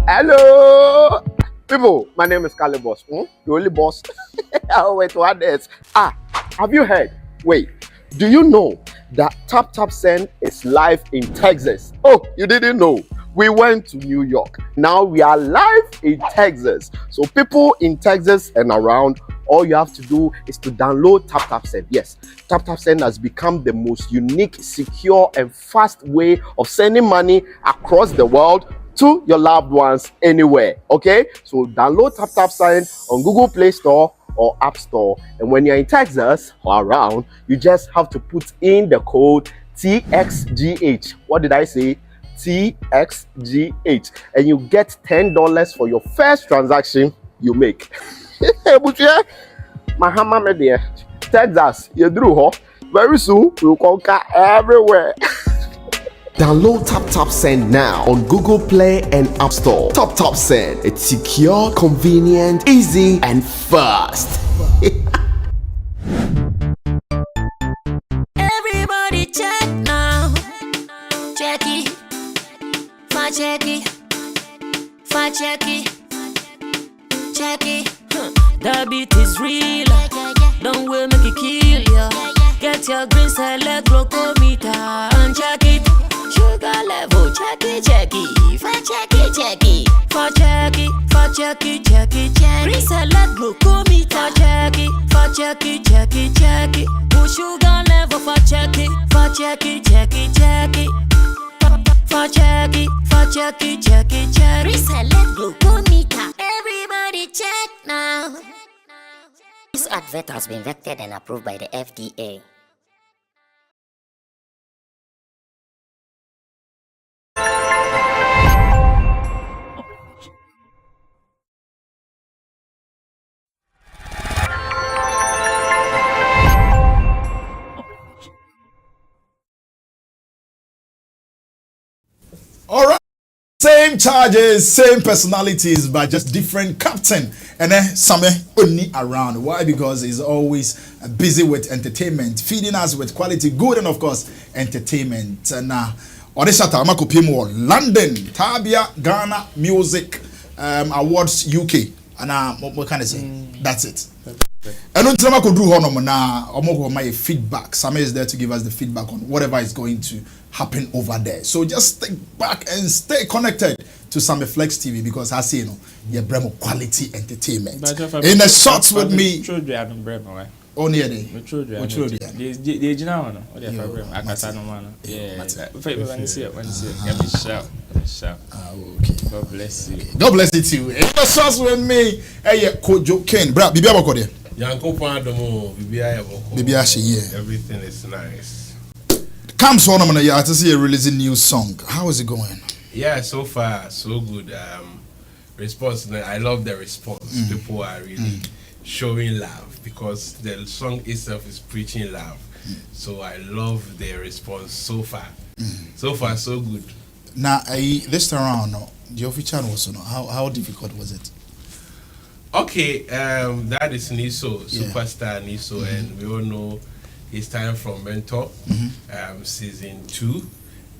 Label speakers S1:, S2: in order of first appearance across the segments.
S1: Hello, people. My name is Kale Boss. The only boss. Oh, wait, what is? Have you heard? Wait, do you know that Taptap Send is live in Texas? Oh, you didn't know? We went to New York. Now we are live in Texas. So people in Texas and around, all you have to do is to download Taptap Send. Yes, Taptap Send has become the most unique, secure, and fast way of sending money across the world to your loved ones anywhere. Okay, so download Taptap Send on Google Play Store or App Store, and when you're in Texas or around, you just have to put in the code TXGH. What did I say? TXGH, and you get $10 for your first transaction you make. Mahama media, Texas, you drew very soon we'll conquer everywhere. Download Taptap Send now on Google Play and App Store. Taptap Send, it's secure, convenient, easy, and fast.
S2: Everybody check now. Check it. Fact check it. Fact check it. Check it. The beat is real. Don't wait, make it kill ya. Get your green select glucometer and check it. Sugar level, check it. Fact check it. Fact check it. Green select glucometer. Check it. Sugar level, fact check it. Fact check it. Reselect glucometer. Everybody check now.
S3: This advert has been vetted and approved by the FDA.
S4: All right. Same charges, same personalities, but just different captain. And then Sammy only around. Why? Because he's always busy with entertainment, feeding us with quality, good, and of course, entertainment. And on this Shatta London, Tabia, Ghana Music Awards UK. And what can I say? That's it. And on Trama could do my feedback. Sammy is there to give us the feedback on whatever is going to happen over there. So just stay back and stay connected to Sammy Flex TV, because I say, you bring quality entertainment. In the shots with me. Only a day.
S5: God bless you.
S4: God bless you too. In the shots with me, Kojo Ken. Bra, Bibi Aboko.
S5: Everything is nice.
S4: Comes on to see you releasing new song. How is it going?
S5: Yeah, so far so good. Response. I love the response. People are really showing love, because the song itself is preaching love. So I love the response so far. So far so good.
S4: Now, this time around, your feature was how difficult was it?
S5: Okay, that is Niso, superstar Niso, and we all know his time from Mentor, season 2,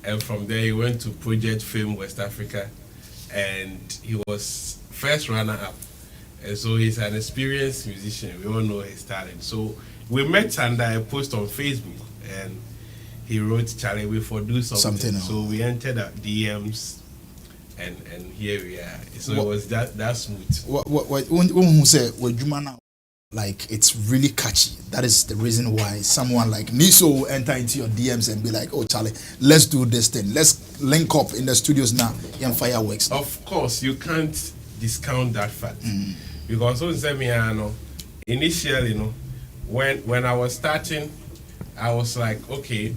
S5: and from there he went to Project Fame West Africa, and he was first runner-up, and so he's an experienced musician. We all know his talent. So we met under a post on Facebook, and he wrote, "Charlie, we for do something." So we entered our DMs, and here we are. So it was that smooth.
S4: When say like it's really catchy, that is the reason why someone like Niso will enter into your DMs and be like, "Oh, Charlie, let's do this thing. Let's link up in the studios now and fireworks."
S5: Of course, you can't discount that fact, because initially, when I was starting, I was like, okay,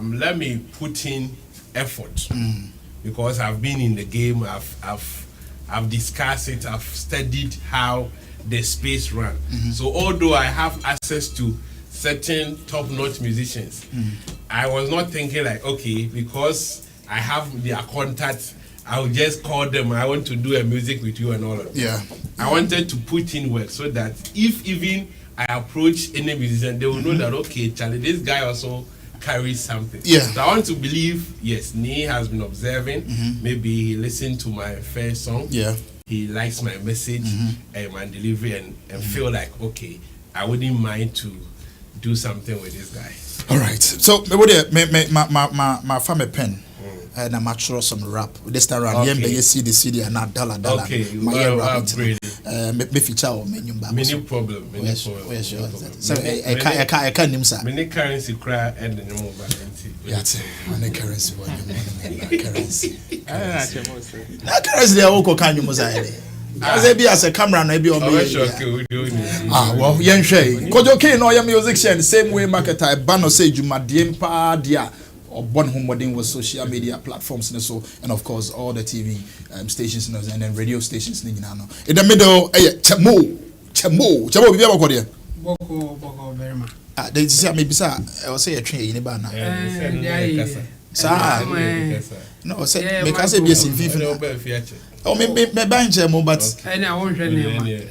S5: let me put in effort, because I've been in the game. I've discussed it. I've studied how the space run. So although I have access to certain top-notch musicians. I was not thinking like, okay, because I have their contact, I'll just call them. I want to do a music with you and all of that.
S4: Yeah.
S5: I wanted to put in work so that if even I approach any musician, they will know that, okay, Charlie, this guy also carries something.
S4: Yeah.
S5: So I want to believe, yes, Nee has been observing. Maybe he listened to my first song.
S4: Yeah.
S5: He likes my message and my delivery and feel like, okay, I wouldn't mind to do something with this guy.
S4: All right. So, my family pen. And I'm actually some rap. This time around, yeah, you see the CD and not dollar.
S5: Okay,
S4: my
S5: well,
S4: rap. Me feature or menu.
S5: Many problem.
S4: Where's yours? So I can't name sir.
S5: Many currency cry and the mobile.
S4: Yeah, many currency. Currency.
S5: Not
S4: currency. They all can you must as be as a camera and be on me. Well, yen shay. Kojo K no your musician same way market I ban say you madiem pa dia. Or born home wedding with social media platforms and so, and of course all the TV stations and then radio stations in the middle. Chemo, be about there.
S6: Boko very much.
S4: They say maybe sir, I will say a train in Bana. No, say make us say be a FIFA. Oh, me buying chemo, but
S6: and I won't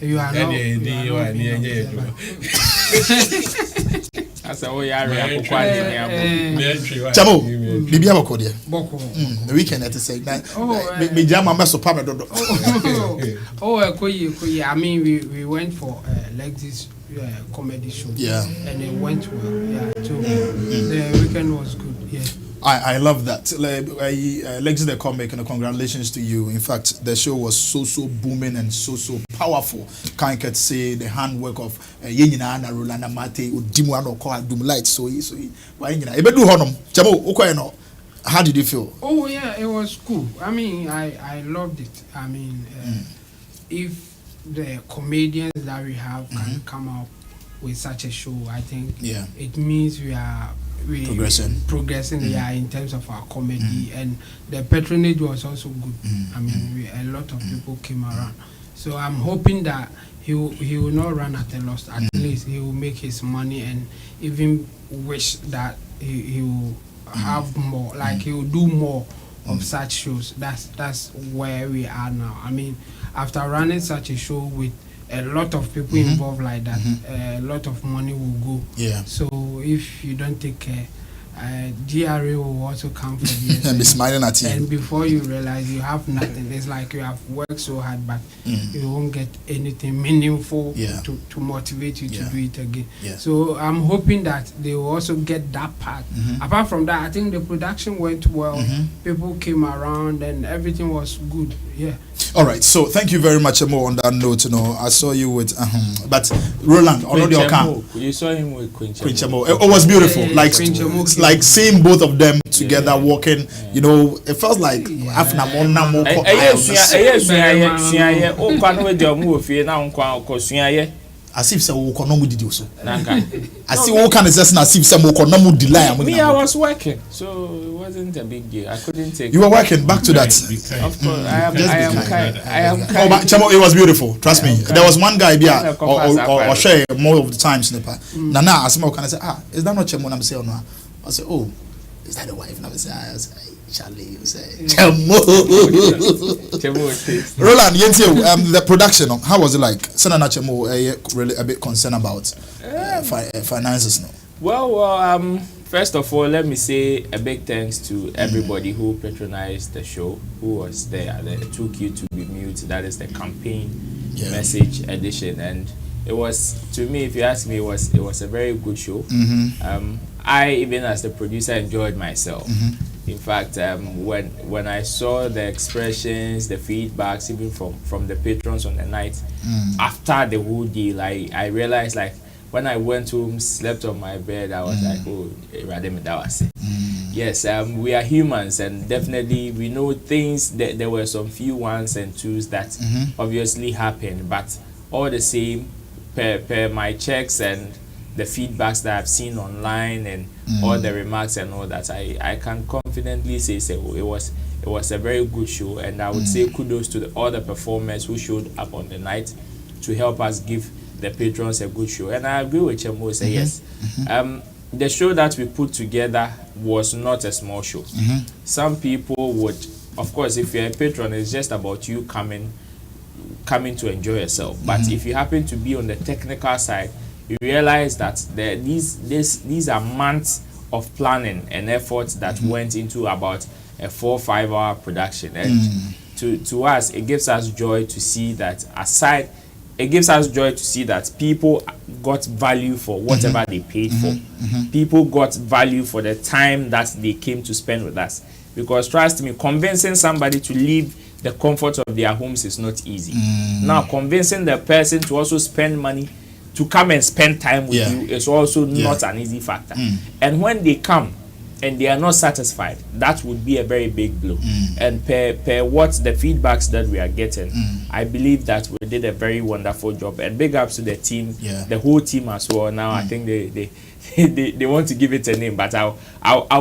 S6: you are
S7: As a way area,
S4: Chamo, maybe I will call you.
S6: Boko.
S4: The weekend at the same time. Me jam my master partner.
S6: I mean, we went for like this comedy show.
S4: Yeah.
S6: And it went well. Yeah. So the weekend was good. Yeah.
S4: I love that. Lexi the comic and congratulations to you. In fact, the show was so booming and so powerful. Can't say the handwork of Yenina and Rolanda Mate Udimuano call Doom Light. So why Ebedu Honum Chamo Okoeno. How did you feel?
S6: Oh yeah, it was cool. I mean, I loved it. I mean, if the comedians that we have can come up with such a show, I think it means we are progressing in terms of our comedy, and the patronage was also good. I mean, a lot of people came around, so I'm hoping that he will not run at a loss. At least he will make his money, and even wish that he will have more, like he will do more of such shows. That's where we are now. I mean, after running such a show with a lot of people involved like that, a lot of money will go. Yeah. So if you don't take care, GRA will also come for you
S4: and be smiling at you.
S6: And before you realize you have nothing, it's like you have worked so hard, but you won't get anything meaningful to motivate you to do it again. Yeah. So I'm hoping that they will also get that part. Apart from that, I think the production went well. People came around and everything was good. Yeah.
S4: All right, so thank you very much, Mo. On that note, I saw you with, but Roland, already
S7: you saw him with Queen
S4: Chamo. It was beautiful, like seeing both of them together walking. You know, it felt like as if so did you so. I see all kind of as if some delay.
S7: Me, I was working, so it wasn't a big deal. I couldn't take.
S4: You were working. Back to that.
S7: Of course, I am kind.
S4: Oh, but Chamo, it was beautiful. Trust me. There was one guy or share more of the times. Nana, as more can I say, is that not Chamo? I'm saying no. I say, oh, is that the wife? And I say, Charlie, you say Chamo. Roland, the production, how was it like? Senana Chamo, really a bit concerned about finances now.
S7: Well, first of all, let me say a big thanks to everybody who patronized the show, who was there, that took you to be mute. That is the campaign message edition, and it was, to me, if you ask me, it was a very good show. I, even as the producer, enjoyed myself. In fact, when I saw the expressions, the feedbacks, even from the patrons on the night, after the whole deal, I realized, like, when I went home, slept on my bed, I was like, oh, yes, we are humans, and definitely we know things, that there were some few ones and twos that obviously happened, but all the same, per my checks and the feedbacks that I've seen online and all the remarks and all that, I can confidently say it was a very good show, and I would say kudos to all the performers who showed up on the night to help us give the patrons a good show. And I agree with Chemo, say yes. The show that we put together was not a small show. Some people would, of course, if you're a patron, it's just about you coming to enjoy yourself. But if you happen to be on the technical side, you realize that these are months of planning and effort that went into about a 4 or 5 hour production. And to us, it gives us joy to see that people got value for whatever they paid for. People got value for the time that they came to spend with us. Because trust me, convincing somebody to leave the comfort of their homes is not easy. Now, convincing the person to also spend money to come and spend time with you is also not an easy factor. And when they come and they are not satisfied, that would be a very big blow. And per what the feedbacks that we are getting, I believe that we did a very wonderful job. And big ups to the team, the whole team as well. Now I think they want to give it a name, but I'll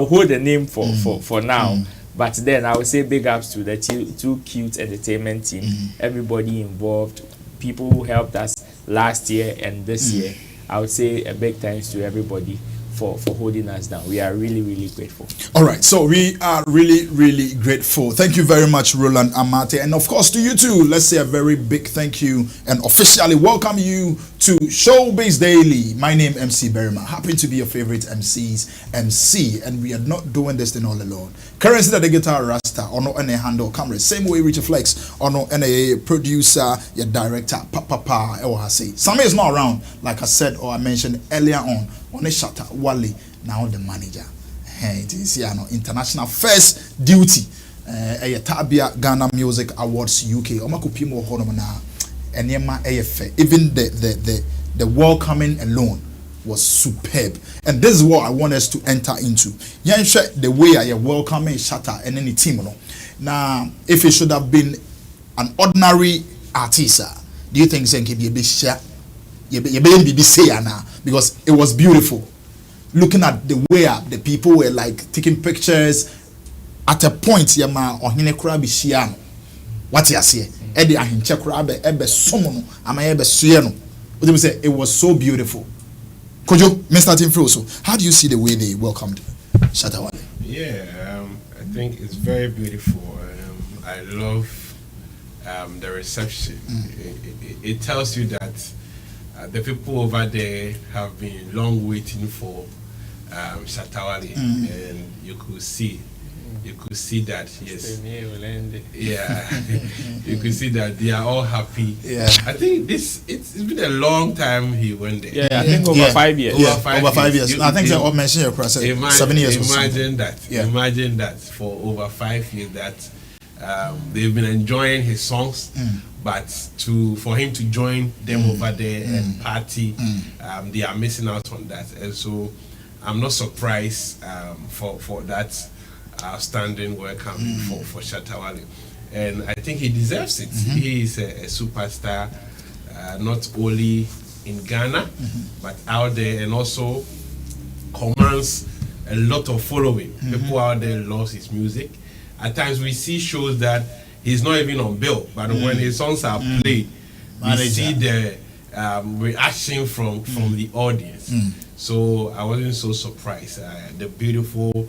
S7: hold the name for now. But then I would say big ups to the two cute entertainment team, everybody involved, people who helped us last year and this year. I would say a big thanks to everybody for holding us down. We are really, really grateful. All right, so we are really, really grateful. Thank you very much, Roland Amate, and of course to you too. Let's say a very big thank you and officially welcome you to Showbiz Daily. My name MC Berima. Happy to be your favorite MC's MC, and we are not doing this thing all alone. Currently, the guitar Rasta, ono any handle camera, same way Richard Flex, ono any producer, your director, Papa, Sammy is not around, like I said or I mentioned earlier on a Shatta Wale, now the manager. Hey, it is international first duty. Tabia Ghana Music Awards UK. Omakupimo honomana. Enyema AFA. Even the welcoming alone was superb. And this is what I want us to enter into. The way I welcome Shatta and any team. Now, if it should have been an ordinary artist, do you think Zenke be a bit share? Because it was beautiful. Looking at the way the people were like taking pictures at a point, yama or hinekura be shiano. What you say? Eddie ahinche kura ebe somono ama ebe suyeno. What do say? It was so beautiful. Kojo, Mr. Timfroso, how do you see the way they welcomed Shatta Wale?
S5: Yeah, I think it's very beautiful. I love the reception. It tells you that the people over there have been long waiting for Shatta Wale, and you could see that, yes, you could see that they are all happy. I think it's been a long time he went there.
S7: I think over 5 years.
S5: Over 5 years.
S4: I think they mentioned your process. 7 years.
S5: Imagine that for over 5 years that they've been enjoying his songs, but for him to join them over there and party, they are missing out on that. And so I'm not surprised for that outstanding welcome for Shatta Wale, and I think he deserves it. He is a superstar, not only in Ghana but out there, and also commands a lot of following. People out there love his music. At times we see shows that he's not even on bill, but when his songs are played, we see the reaction from the audience. So I wasn't so surprised. The beautiful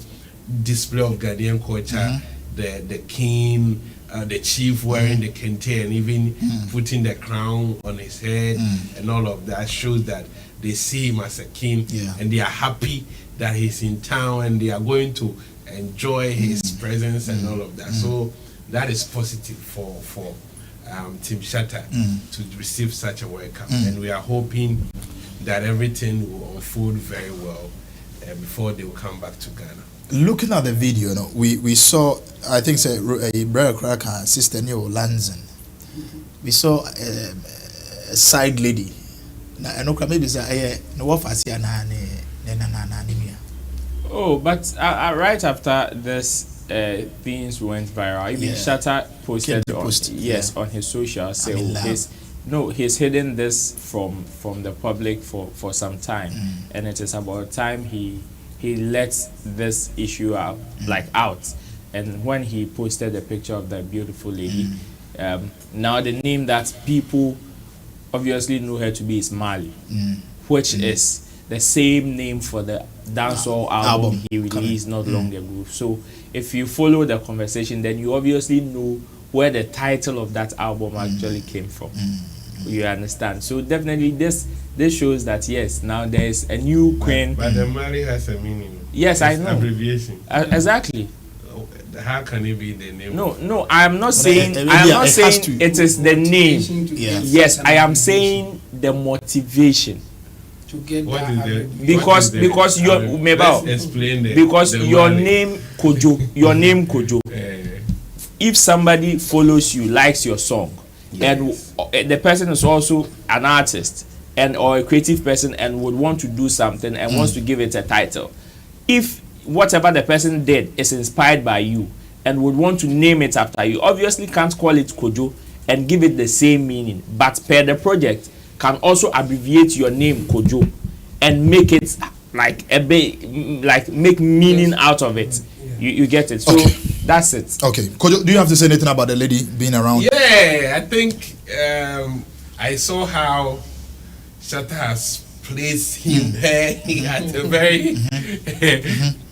S5: display of Ghanaian culture, the king, the chief wearing the kente and even putting the crown on his head, and all of that shows that they see him as a king, and they are happy that he's in town and they are going to enjoy his presence and all of that. So that is positive for Team Shatta to receive such a welcome, and we are hoping that everything will unfold very well before they will come back to Ghana.
S4: Looking at the video, we saw, I think, a brother cracker, sister Neo Lanzen. We saw a side lady. I know maybe say no what
S7: Oh, but right after this things went viral, even Shatta posted on his social. So he's hidden this from the public for some time, and it is about time he lets this issue out, and when he posted a picture of that beautiful lady, now the name that people obviously know her to be is Mali, which is the same name for the dancehall album he released not long ago. So if you follow the conversation, then you obviously know where the title of that album actually came from. You understand? So definitely this shows that yes, now there is a new queen.
S5: But the Mali has a meaning.
S7: Yes, I know.
S5: Abbreviation.
S7: Exactly.
S5: How can it be the name?
S7: No, I am not saying it is the name. Yes, I am saying the motivation.
S6: To get
S5: what
S6: that
S5: is the,
S7: because your because your name Kojo, if somebody follows you, likes your song, and the person is also an artist and or a creative person and would want to do something and wants to give it a title, if whatever the person did is inspired by you and would want to name it after you, obviously can't call it Kojo and give it the same meaning, but per the project can also abbreviate your name Kojo and make it like a bit like make meaning out of it. You get it. So that's it.
S4: Okay, Kojo, do you have to say anything about the lady being around?
S5: Yeah, I think I saw how Shatta has placed him there at the very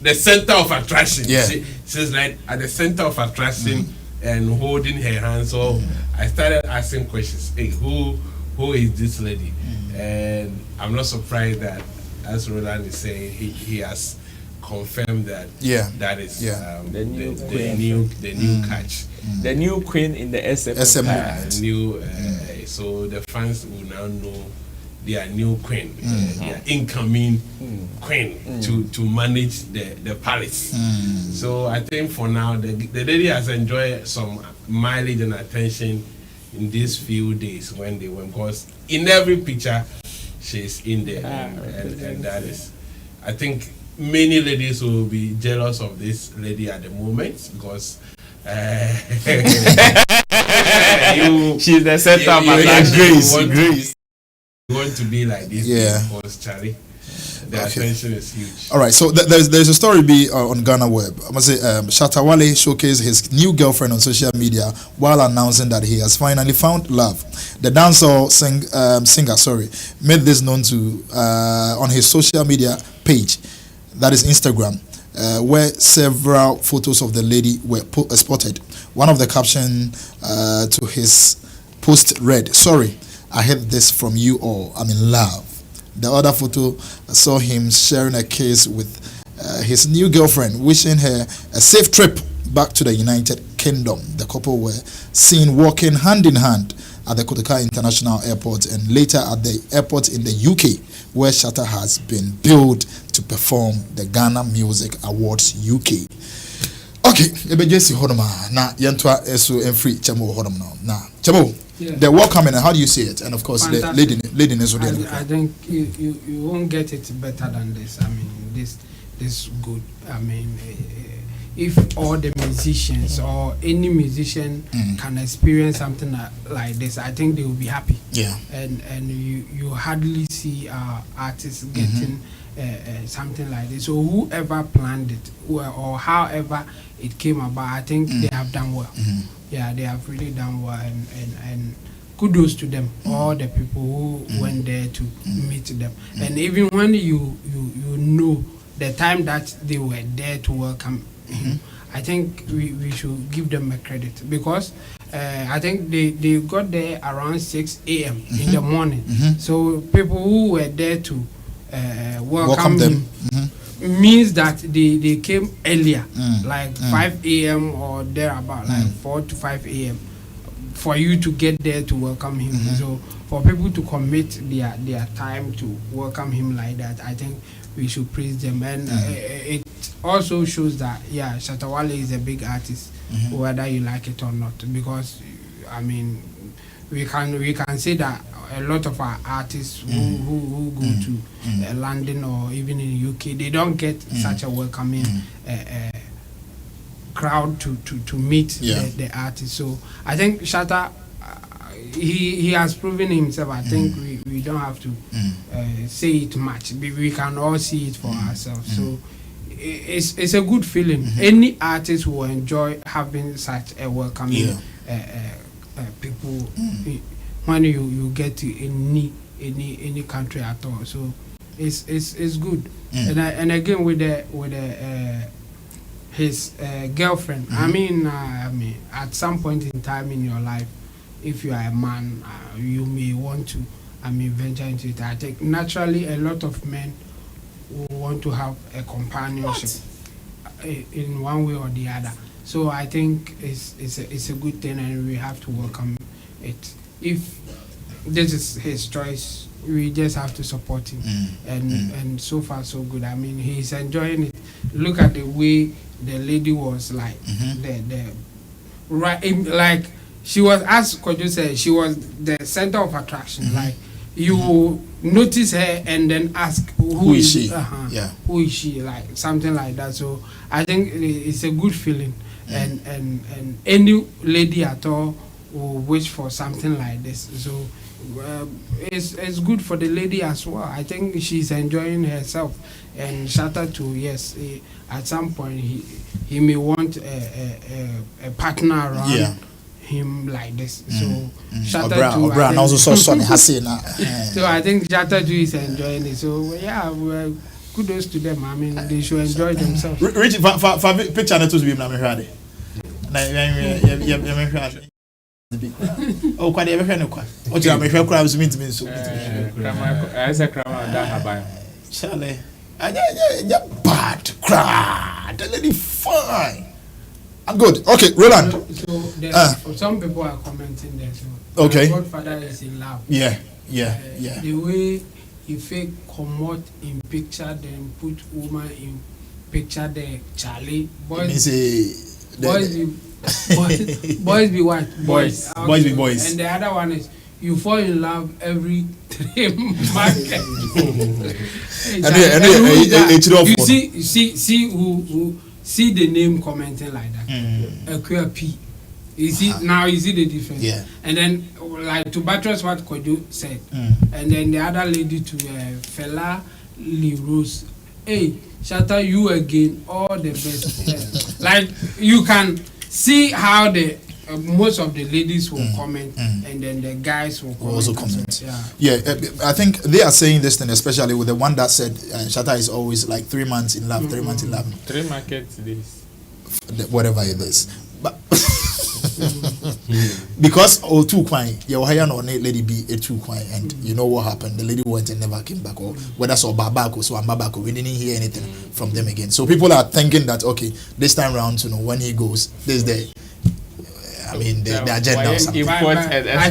S5: the center of attraction.
S4: Yeah.
S5: She's like at the center of attraction and holding her hand. So I started asking questions. Hey, who is this lady? And I'm not surprised that, as Roland is saying, he has confirmed that that is the new catch.
S7: The new queen in the SM.
S5: So the fans will now know their new queen, their incoming queen to manage the palace. So I think for now the lady has enjoyed some mileage and attention in these few days when they went, because in every picture she's in there, and that is, I think many ladies will be jealous of this lady at the moment because
S7: she's the center of attraction.
S5: Grace. You want to be like this because Charlie, the attention is huge.
S4: All right, so there's a story on Ghana Web. I must say, Shatta Wale showcased his new girlfriend on social media while announcing that he has finally found love. The dancehall singer made this known to on his social media page, that is Instagram, where several photos of the lady were spotted. One of the caption to his post read, "Sorry, I heard this from you all. I'm in love." The other photo saw him sharing a kiss with his new girlfriend, wishing her a safe trip back to the United Kingdom. The couple were seen walking hand in hand at the Kotoka International Airport and later at the airport in the UK, where Shatta has been billed to perform the Ghana Music Awards UK. Okay, ebejesi hodoma na yentwa eso enfree chemo hodom na chemo. The welcoming, how do you see it? And of course,
S6: fantastic.
S4: the lady is
S6: I think you won't get it better than this. I mean, this good. I mean, if all the musicians or any musician can experience something like this, I think they will be happy.
S4: Yeah.
S6: And you hardly see artists getting something like this. So whoever planned it or however it came about, I think they have done well. Yeah, they have really done well, and kudos to them, all the people who went there to meet them. And even when you know the time that they were there to welcome him, I think we should give them a credit, because I think they got there around 6 a.m. in the morning. So people who were there to welcome him means that they came earlier, like 5 a.m. or thereabout, like 4 to 5 a.m. for you to get there to welcome him. So for people to commit their time to welcome him like that, I think we should praise them. And it also shows that Shatta Wale is a big artist, whether you like it or not, because I mean we can say that a lot of our artists who go to London or even in UK, they don't get such a welcoming crowd to meet the artist. So I think Shatta, he has proven himself. I think we don't have to say it much. We can all see it for ourselves. So it's a good feeling. Any artist will enjoy having such a welcoming people when you get to any country at all. So it's good. And again with his girlfriend. I mean, at some point in time in your life, if you are a man, you may want to venture into it. I think naturally a lot of men will want to have a companionship in one way or the other. So I think it's a good thing, and we have to welcome it. If this is his choice, we just have to support him. And so far so good. I mean, he's enjoying it. Look at the way the lady was like, like she was, as Kojo said, she was the center of attraction. Like you notice her and then ask who is she? Who is she? Like something like that. So I think it's a good feeling, and any lady at all will wish for something like this. So it's good for the lady as well. I think she's enjoying herself, and Shatta too. Yes, at some point he may want a partner around him like this. So Shatta too. So I think Shatta too is enjoying it. So yeah, kudos to them. I mean, they should enjoy themselves.
S4: Richie, for picture na to be na me hwade. Na me hwade. Oh, quite ever heard of quite. What you have a crowds meet me so.
S7: As a crowd that have
S4: Charlie, I bad crowd. The lady fine. I'm good. Okay, Roland.
S6: So some people are commenting there. So
S4: okay.
S6: Godfather is in love.
S4: Yeah.
S6: The way he fake come in picture, then put woman in picture there. Charlie, boys be what? Boys
S4: be boys.
S6: And the other one is you fall in love every 3 months. You see the name commenting like that. A queer P. You see now you see the difference.
S4: Yeah.
S6: And then like to buttress what Kojo said. And then the other lady to Fela Lee Rose. Hey, Shatta, you again, all the best. Like you can see how the most of the ladies will comment, and then the guys will
S4: also comment. I think they are saying this thing, especially with the one that said Shatta is always like 3 months in love, 3 months in love.
S7: 3 market days.
S4: Whatever it is. But because two kwine, you hire no lady be a two kwine, and you know what happened. The lady went and never came back, or whether so babako, so babako, we didn't hear anything from them again. So people are thinking that okay, this time round, when he goes, there's the the agenda or something.
S6: I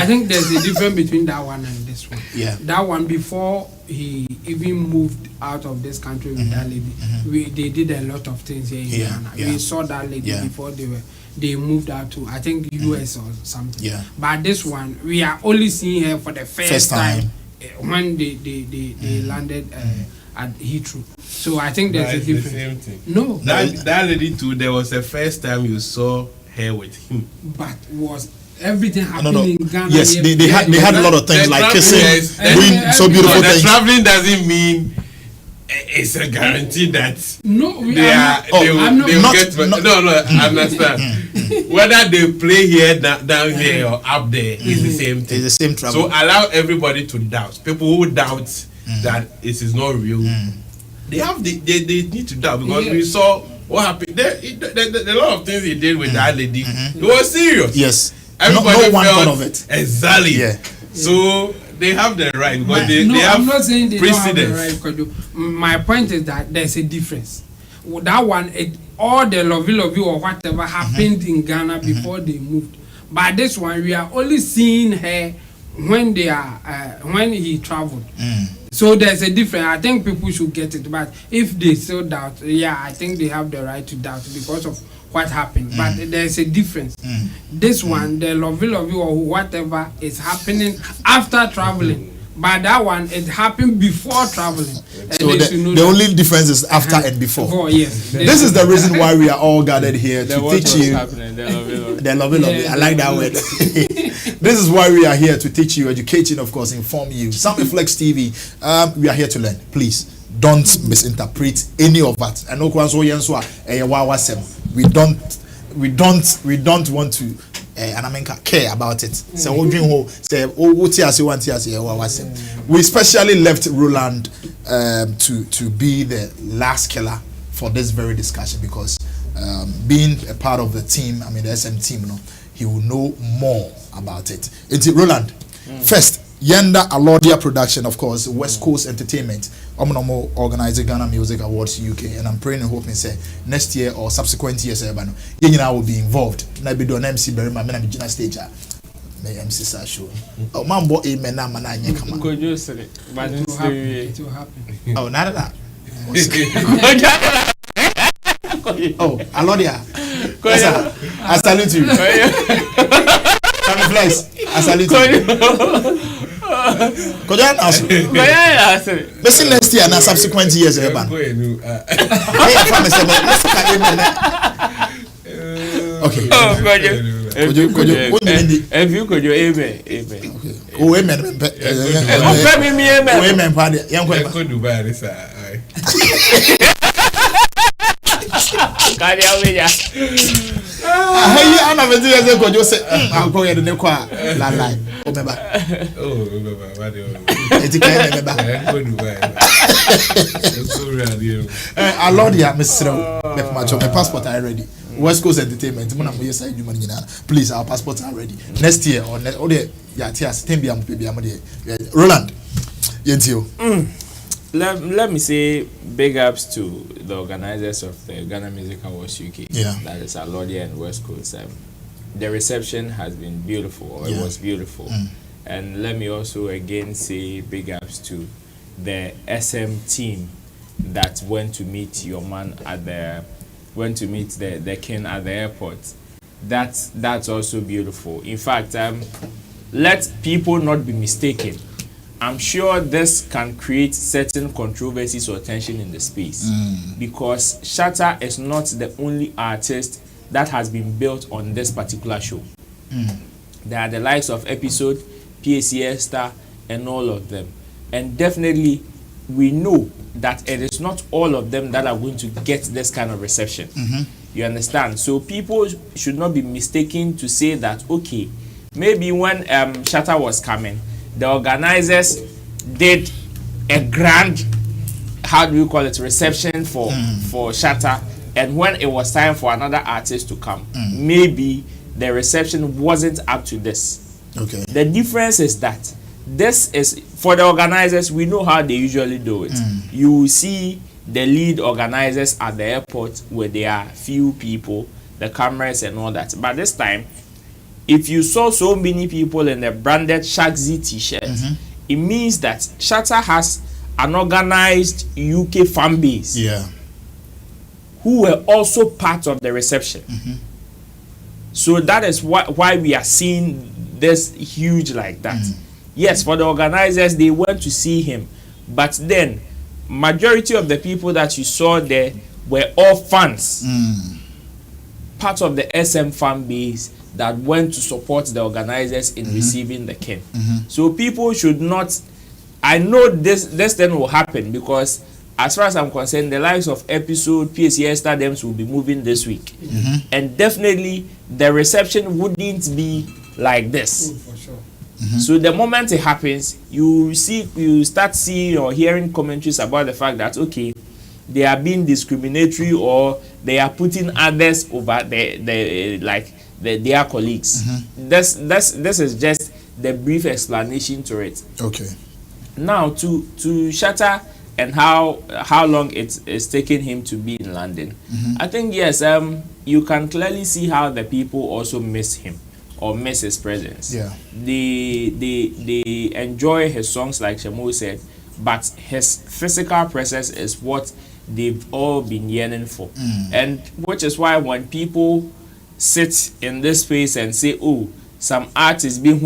S6: think there's a difference between that one and this one.
S4: Yeah.
S6: That one, before he even moved out of this country with that lady, they did a lot of things here in Ghana. We saw that lady before they moved out to, I think, US or something.
S4: Yeah.
S6: But this one, we are only seeing her for the first time when they landed at Heathrow. So I think there's a difference.
S5: The same thing.
S6: No.
S5: That lady too, there was the first time you saw her with him.
S6: But was everything happening in Ghana?
S4: Yes, they had a lot of things like kissing, doing so beautiful things.
S5: The traveling doesn't mean it's a guarantee that I understand. Whether they play here, down here, or up there, it's the same thing.
S4: It's the same travel.
S5: So allow everybody to doubt. People who doubt that it is not real, they need to doubt, because we saw what happened. A lot of things he did with that lady, it was serious.
S4: Yes.
S5: Everybody
S4: no one thought of it.
S5: Exactly.
S4: Yeah.
S5: So they have the right, because they have
S6: I'm not saying they
S5: precedence.
S6: don't have the right. My point is that there's a difference. That one, all the lovey or whatever happened in Ghana before they moved. But this one, we are only seeing her when they are when he traveled. So there's a difference. I think people should get it. But if they still doubt, I think they have the right to doubt because of what happened. But there's a difference. This one, the lovey or whatever is happening after traveling. But that one, it happened before traveling.
S4: So the only difference is after and before.
S6: Yes.
S4: This is the reason why we are all gathered here to teach you. The lovey. I like that word. This is why we are here to teach you, educate you, and of course inform you. Sammy Flex TV, we are here to learn. Please don't misinterpret any of that. I know we don't want to and I mean care about it. So we specially left Roland to be the last killer for this very discussion because being a part of the team, I mean the SM team, he will know more about it. It's Roland. First, Yenda Alodia production, of course, West Coast Entertainment. I'm organizing Ghana Music Awards UK, and I'm praying and hoping say next year or subsequent years, I will be involved. I be doing MC Berry, my man, stage. May MC show. Oh, man, boy, amen, man, I come on.
S6: It will happen.
S4: Oh, none of that. Oh, Alodia. I salute you. I salute you. Listen, next year and subsequent years, okay. Alodia, Mr. My passport are ready. West Coast Entertainment. Please, our passports are ready. Next year or Roland.
S7: Let me say big ups to the organizers of the Ghana Music Awards UK.
S4: Yeah.
S7: That is Alodia and West Coast. The reception has been beautiful, or it was beautiful. And let me also again say big ups to the SM team that went to meet your man at the king at the airport. That's also beautiful. In fact, let people not be mistaken. I'm sure this can create certain controversies or tension in the space because Shatta is not the only artist that has been built on this particular show. There are the likes of Episode, PACS Star, and all of them. And definitely, we know that it is not all of them that are going to get this kind of reception. You understand? So people should not be mistaken to say that, okay, maybe when Shatta was coming, the organizers did a grand, how do you call it, reception for Shatta, and when it was time for another artist to come, maybe the reception wasn't up to this.
S4: Okay.
S7: The difference is that this is for the organizers. We know how they usually do it. You will see the lead organizers at the airport where there are few people, the cameras and all that. But this time, if you saw so many people in the branded Shagzy t-shirt, it means that Shatta has an organized UK fan base who were also part of the reception. So that is why we are seeing this huge like that. Yes, for the organizers, they went to see him, but then majority of the people that you saw there were all fans, part of the SM fan base that went to support the organizers in receiving the king. So people should not, I know this thing will happen because as far as I'm concerned, the likes of Episode, PACS Stadiums will be moving this week. And definitely the reception wouldn't be like this.
S6: For sure.
S7: So the moment it happens, you start seeing or hearing commentaries about the fact that, okay, they are being discriminatory or they are putting others over their colleagues. This is just the brief explanation to it.
S4: Okay.
S7: Now to Shatta and how long it's taking him to be in London. I think yes, you can clearly see how the people also miss him or miss his presence.
S4: Yeah.
S7: They enjoy his songs like Shemo said, but his physical presence is what they've all been yearning for. And which is why when people sit in this space and say, oh, some artists being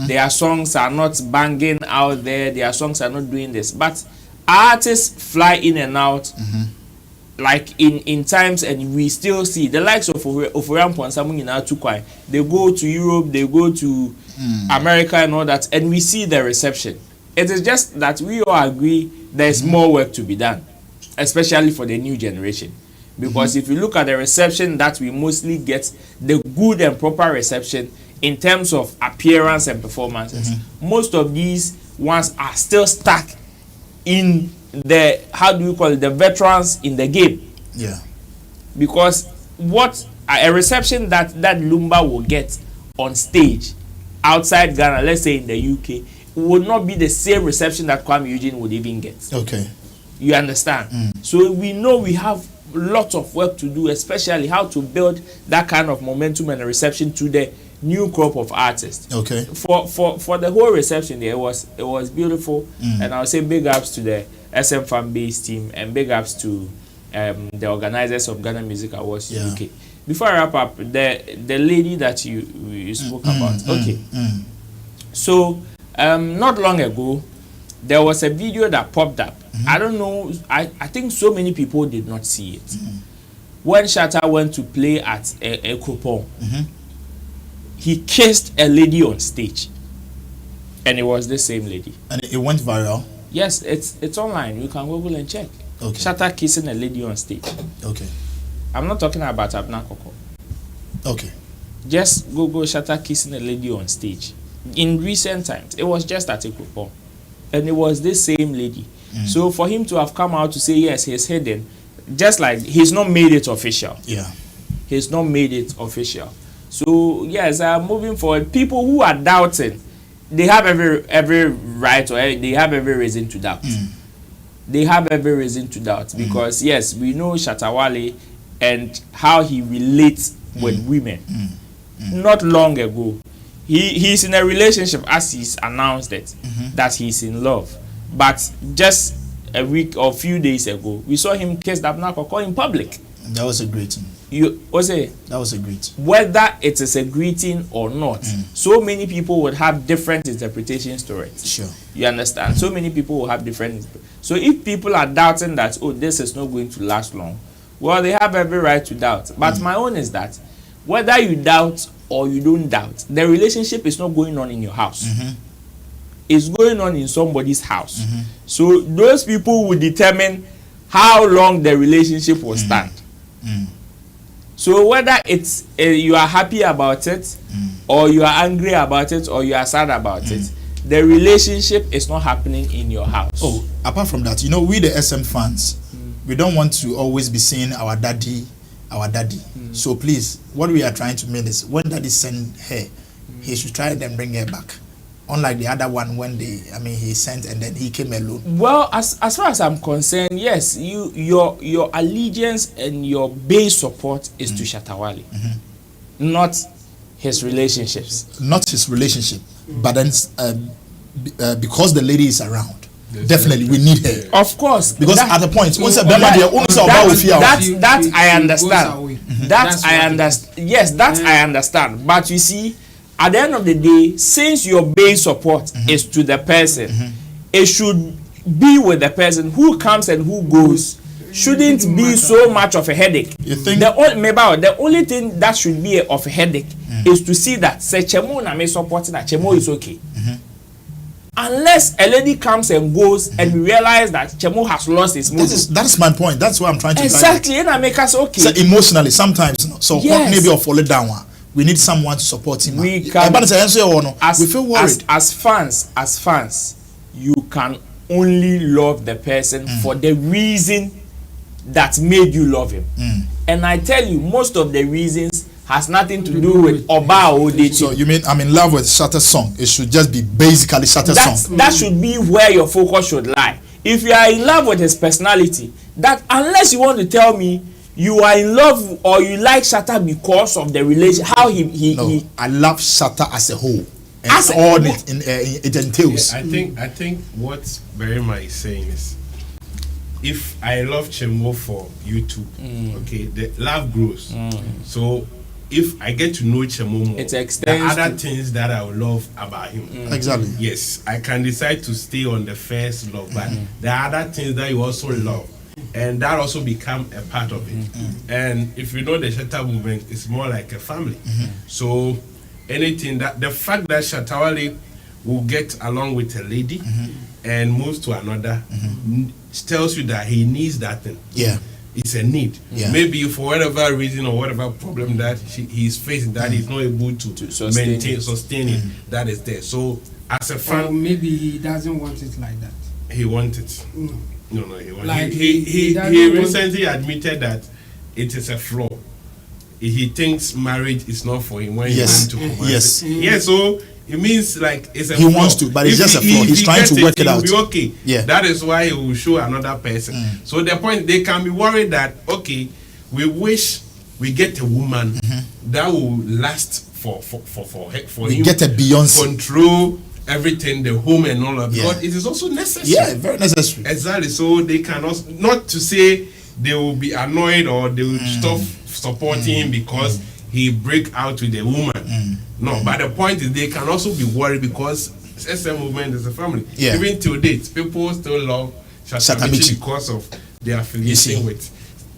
S7: their songs are not banging out there, their songs are not doing this, but artists fly in and out like in times, and we still see the likes of Oforiampo and Sammy in Atukwa. They go to Europe, they go to America and all that, and we see the reception. It is just that we all agree there's more work to be done, especially for the new generation. Because if you look at the reception that we mostly get, the good and proper reception in terms of appearance and performances, most of these ones are still stuck in the, how do you call it, the veterans in the game.
S4: Yeah.
S7: Because what a reception that Lumba will get on stage outside Ghana, let's say in the UK, would not be the same reception that Kwame Eugene would even get.
S4: Okay.
S7: You understand? So we know we have lots of work to do, especially how to build that kind of momentum and reception to the new crop of artists.
S4: Okay.
S7: For the whole reception there, it was beautiful, and I'll say big ups to the SM fan base team and big ups to the organizers of Ghana Music Awards UK. Before I wrap up, the lady that you spoke about. Okay. So not long ago, there was a video that popped up. I don't know. I think so many people did not see it. When Shatta went to play at a Agyapong, he kissed a lady on stage, and it was the same lady. And
S4: it went viral.
S7: Yes, it's online. You can Google and check.
S4: Okay.
S7: Shatta kissing a lady on stage.
S4: Okay.
S7: I'm not talking about Abna Koko.
S4: Okay.
S7: Just Google Shatta kissing a lady on stage. In recent times, it was just at Agyapong, and it was this same lady. So for him to have come out to say yes, he's hidden, just like he's not made it official.
S4: Yeah.
S7: He's not made it official. So yes, moving forward, people who are doubting, they have every right, or they have every reason to doubt. They have every reason to doubt because yes, we know Shatta Wale and how he relates with women. Not long ago, he's in a relationship, as he's announced it, that he's in love. But just a week or a few days ago, we saw him kiss Abna Koko in public.
S4: That was a greeting.
S7: That
S4: was a greeting.
S7: Whether it is a greeting or not, so many people would have different interpretations to it.
S4: Sure.
S7: You understand? So many people will have different. So if people are doubting that, oh, this is not going to last long, well, they have every right to doubt. But my own is that whether you doubt or you don't doubt, the relationship is not going on in your house. It's going on in somebody's house. So those people will determine how long the relationship will stand. So whether it's you are happy about it, or you are angry about it, or you are sad about it, the relationship is not happening in your house.
S4: Oh, apart from that, you know, we the SM fans, we don't want to always be saying our daddy. So please, what we are trying to mean is when daddy send her, he should try and bring her back. Unlike the other one, when he sent and then he came alone.
S7: Well, as far as I'm concerned, yes, your allegiance and your base support is to Shatta Wale, not his relationships.
S4: Not his relationship, but then because the lady is around, definitely we need her.
S7: Of course,
S4: because at the point,
S7: that I understand. That I understand. Yes, that I understand. But you see, at the end of the day, since your base support is to the person, it should be with the person. Who comes and who goes shouldn't be so much of a headache.
S4: You think?
S7: The only thing that should be of a headache is to see that say Chemo na me supporting that Chemo is okay. Unless a lady comes and goes and we realize that Chemo has lost his mood.
S4: That's my point. That's what I'm trying to
S7: exactly, and I make us okay.
S4: So emotionally, sometimes, so yes. Maybe I'll fall down. We need someone to support him.
S7: We feel worried. As fans, you can only love the person for the reason that made you love him. And I tell you, most of the reasons has nothing to do with Oba or Odeti.
S4: So you mean I'm in love with Shatta's song? It should just be basically Shatta's song.
S7: That should be where your focus should lie. If you are in love with his personality, that unless you want to tell me you are in love or you like Shatta because of the relation, how he
S4: I love Shatta as a whole, and as all it entails.
S5: Yeah, I think what Berima is saying is, if I love Chemo for YouTube, okay, the love grows. So if I get to know Chemo more, there are other things that I will love about him.
S4: Exactly.
S5: Yes, I can decide to stay on the first love, but there are other things that you also love. And that also become a part of it. And if you know the Shatta movement, it's more like a family. So anything that the fact that Shatta Wale will get along with a lady and moves to another tells you that he needs that thing.
S4: Yeah.
S5: it's a need.
S4: Yeah.
S5: Maybe for whatever reason or whatever problem that he's facing, that he's not able to sustain it, that is there. So as a fan,
S6: or maybe he doesn't want it like that.
S5: he wants it.
S6: No.
S5: No, he wants
S6: Like
S5: it. He
S6: doesn't want-
S5: recently admitted that it is a flaw. He thinks marriage is not for him when
S4: Yes.
S5: he wants to command
S4: Yes.
S5: it. Yeah, so it means like it's a
S4: He
S5: flaw.
S4: wants to, but it's
S5: If
S4: just a
S5: he-
S4: flaw.
S5: if
S4: He's
S5: he
S4: trying
S5: gets
S4: to work it
S5: he'll
S4: out.
S5: be okay.
S4: Yeah.
S5: That is why he will show another person. So the point, they can be worried that, okay, we wish we get a woman that will last for
S4: We
S5: him.
S4: get a Beyonce.
S5: Control everything, the home and all that.
S4: Yeah.
S5: Because it is also necessary.
S4: Yeah, very necessary.
S5: Exactly. So they can also, not to say they will be annoyed or they will stop supporting him because he break out with a woman. No, but the point is they can also be worried because SM movement is a family.
S4: Yeah.
S5: Even till date, people still love
S4: Shatta
S5: Shatta
S4: Wale
S5: because of their
S4: see.
S5: affiliation with.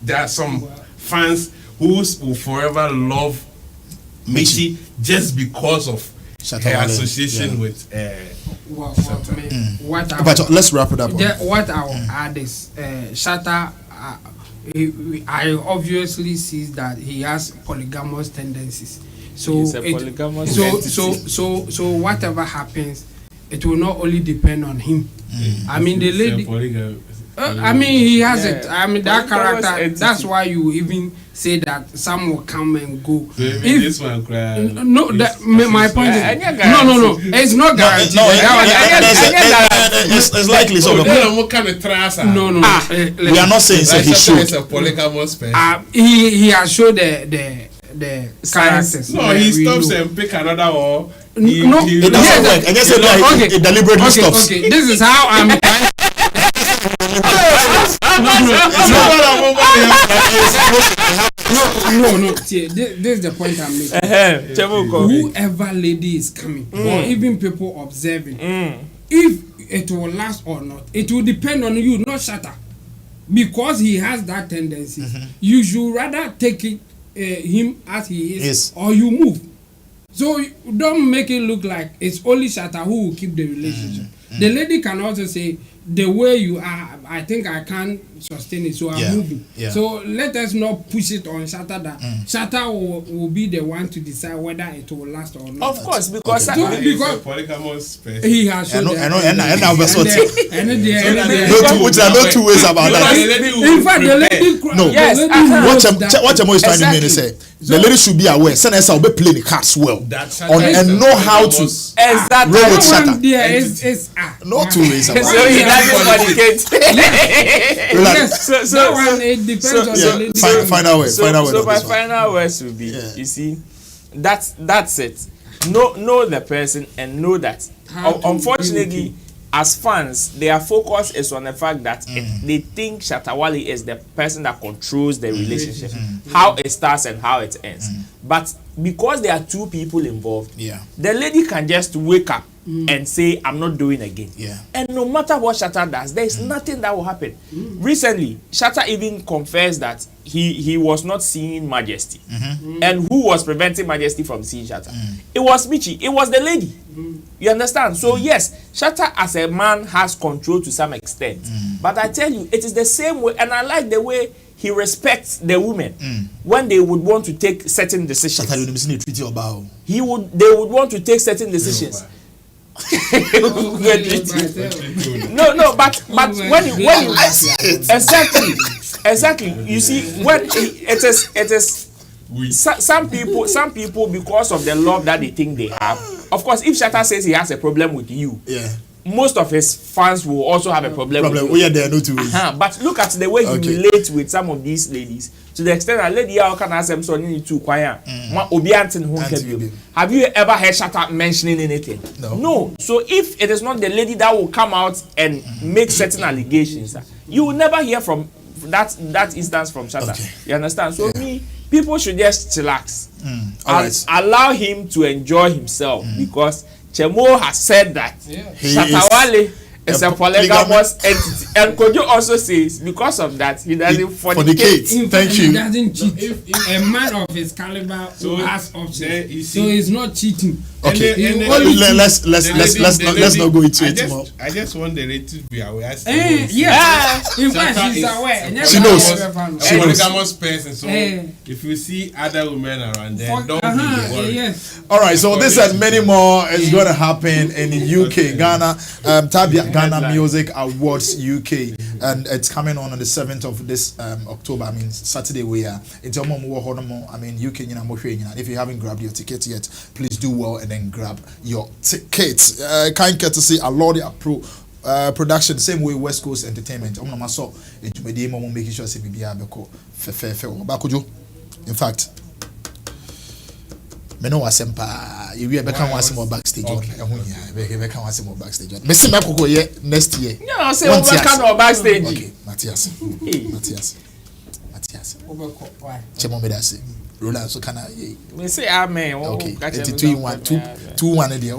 S5: There are some fans who will forever love Michi just because of
S4: Shatta
S5: her
S4: Wale,
S5: association
S4: yeah.
S5: with
S6: What I
S4: But let's wrap it up.
S6: what I will add is Shatta. I obviously see that he has polygamous tendencies. So
S7: He's a polygamous entity.
S6: so whatever happens, it will not only depend on him. I mean the lady. I mean he has it. I mean that
S7: Polygamous
S6: character.
S7: entity.
S6: That's why you even say that some will come and go.
S5: This one cry.
S6: No, my point is no. It's not guaranteed.
S4: No, it's likely so.
S6: No.
S4: We are not saying so he should.
S5: Is a polygamous person.
S6: He has showed the characters.
S5: No, he stops and pick another or
S6: No,
S4: It doesn't work. And just say that it deliberately stops.
S6: Okay, this is how I'm. No. See, this is the point I'm making. Whoever lady is coming, or even people observing, if it will last or not, it will depend on you, not Shatta, because he has that tendency. You should rather take it, him as he is,
S4: Yes.
S6: or you move. So don't make it look like it's only Shatta who will keep the relationship. The lady can also say, the way you are, I think I can't sustain it, so I'm moving.
S4: Yeah.
S6: So let us not push it on Shatta that Shatta will be the one to decide whether it will last or not.
S7: Of course, because
S5: he's a polygamous person.
S6: He has shown that.
S4: No two ways about that.
S6: In fact, the lady.
S4: No.
S7: Yes,
S6: the lady knows that-
S4: What Chemo is trying to mean is say the lady should be aware. Senesa will be playing the cards well and know how to
S7: exactly.
S4: roll with
S6: that one
S4: Shatta.
S6: there is
S4: No two ways about
S7: So he
S4: it.
S7: doesn't fornicate.
S4: Relax.
S6: Yes, that one it depends on the lady.
S4: Final word.
S7: So my
S4: on this one.
S7: final words will be, you see, that's it. Know the person and know that.
S6: How to
S7: Unfortunately, as fans, their focus is on the fact that they think Shatta Wale is the person that controls the relationship, how it starts and how it ends. But because there are two people involved, the lady can just wake up and say, I'm not doing again. And no matter what Shatta does, there is nothing that will happen. Recently, Shatta even confessed that he was not seeing Majesty. And who was preventing Majesty from seeing Shatta? It was Michi. It was the lady. You understand? So yes, Shatta as a man has control to some extent. But I tell you, it is the same way, and I like the way he respects the women when they would want to take certain decisions. They would want to take certain decisions. No, but when you exactly, you see, when it is some people because of the love that they think they have. Of course, if Shatta says he has a problem with you, most of his fans will also have a problem with you.
S4: We are there, no two ways.
S7: But look at the way he relates with some of these ladies, to the extent that lady can ask them so need to choir. Have you ever heard Shatta mentioning anything? No. So if it is not the lady that will come out and make certain allegations, you will never hear from that instance from Shatta. You understand? So people should just chillax and allow him to enjoy himself because Chemo has said that Shatta Wale is a polygamous entity, and Kojo also says because of that he doesn't fornicate.
S4: Thank you.
S6: He doesn't cheat. A man of his caliber who has options, so he's not cheating.
S4: Okay, let's not go into it more.
S5: I just want the lady to be aware.
S6: Yeah, in fact, she's aware.
S4: She knows.
S5: She knows. Person. So if you see other women around there, don't be worried.
S6: Yes.
S4: All right, so this and many more is going to happen in the UK, Ghana, Ghana Music Awards UK, and it's coming on the 7th of this October. I mean Saturday we are. I mean UK. If you haven't grabbed your ticket yet, please do well and then grab your tickets. Kind courtesy Alodi production, same way West Coast Entertainment. I'm not so making sure say in fact, me know asempa. You be can want some more backstage. Okay, can want some more backstage. Me see me koko ye next year.
S7: No, say over can or backstage.
S4: Okay, Matthias. Why? Chemo me that say. Roland so kana ye.
S7: Me say amen.
S4: Okay. 2-1 there.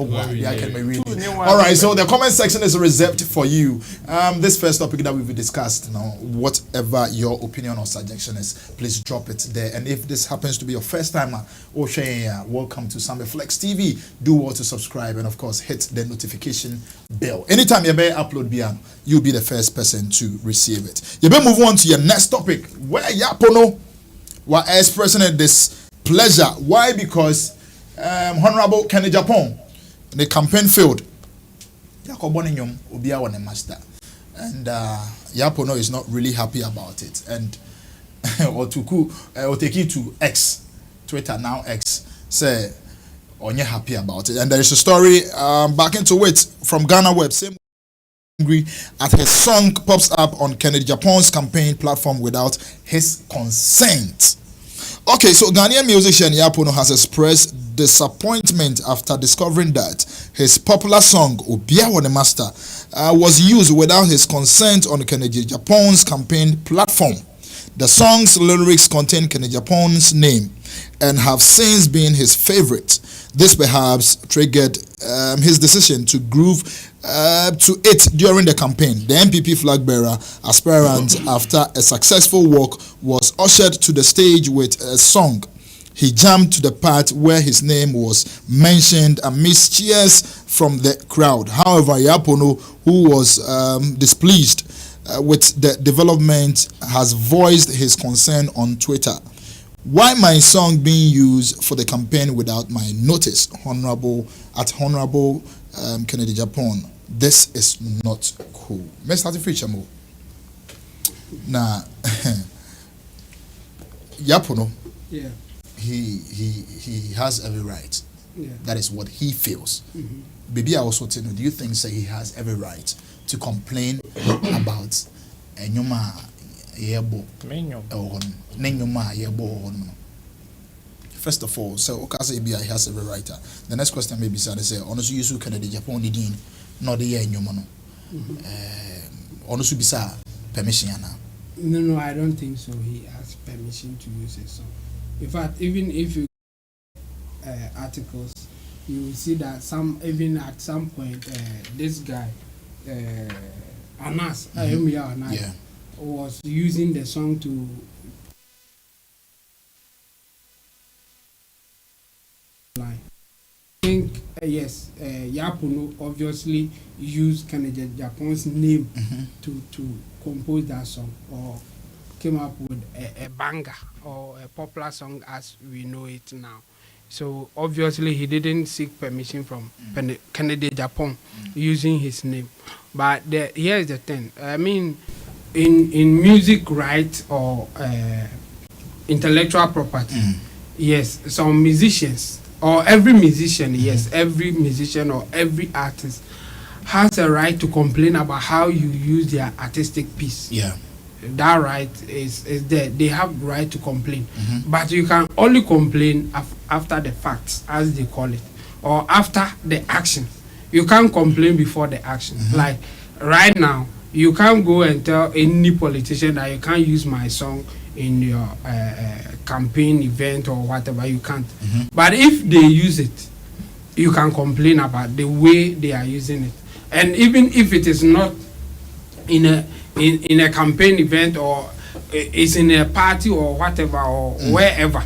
S4: All right, so the comment section is reserved for you. This first topic that we've discussed now, whatever your opinion or suggestion is, please drop it there. And if this happens to be your first time, welcome to Sammy Flex TV. Do well to subscribe and of course hit the notification bell. Anytime you may upload Biano, you'll be the first person to receive it. You may move on to your next topic, where Pono were expressing this pleasure. Why? Because Honorable Agyapong, the campaign failed. And Pono is not really happy about it. And or take it to X, Twitter now X, say you're happy about it. And there is a story back into it from Ghana Web. Same angry at his song pops up on Agyapong's campaign platform without his consent. Okay, so Ghanaian musician Pono has expressed disappointment after discovering that his popular song Obia Wane Master was used without his consent on Agyapong's campaign platform. The song's lyrics contain Agyapong's name and have since been his favorite. This perhaps triggered his decision to groove to it during the campaign. The MPP flag bearer aspirant, after a successful walk, was ushered to the stage with a song. He jumped to the part where his name was mentioned amidst cheers from the crowd. However, Pono, who was displeased with the development, has voiced his concern on Twitter. Why my song being used for the campaign without my notice? Honorable Agyapong. This is not cool. Let's start the feature more. Now, Pono.
S6: Yeah.
S4: He has every right.
S6: Yeah.
S4: That is what he feels. Baby, I also tell you, do you think say he has every right to complain about Nyoma Yebo? First of all, so he has every right. The next question may be said, say, honestly, you can Agyapong the dean, not the year Nyoma. Honestly, be permission.
S6: No, I don't think so. He has permission to use a song. In fact, even if you articles, you will see that even at some point, this guy, Anas, was using the song to line. I think yes, Pono obviously used Agyapong's name to compose that song, or came up with a banger or a popular song as we know it now. So obviously he didn't seek permission from Agyapong using his name. But here's the thing. I mean, in music rights or intellectual property, yes, some musicians or every musician, every musician or every artist has a right to complain about how you use their artistic piece.
S4: Yeah.
S6: That right is there. They have right to complain, but you can only complain after the facts, as they call it, or after the action. You can't complain before the action. Like right now, you can't go and tell any politician that you can't use my song in your campaign event or whatever. You can't. But if they use it, you can complain about the way they are using it. And even if it is not in a campaign event or it's in a party or whatever or wherever,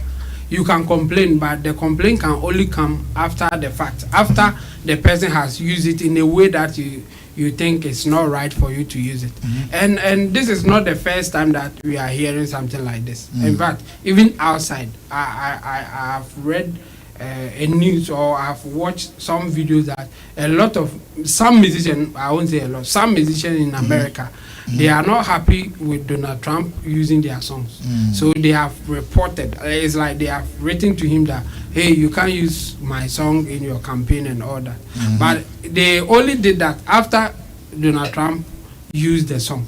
S6: you can complain, but the complaint can only come after the fact, after the person has used it in a way that you think it's not right for you to use it. And this is not the first time that we are hearing something like this. In fact, even outside, I have read a news, or I've watched some videos that some musicians, I won't say a lot, some musicians in America, they are not happy with Donald Trump using their songs. So they have reported, it's like they have written to him that, hey, you can't use my song in your campaign and all that. But they only did that after Donald Trump used the song.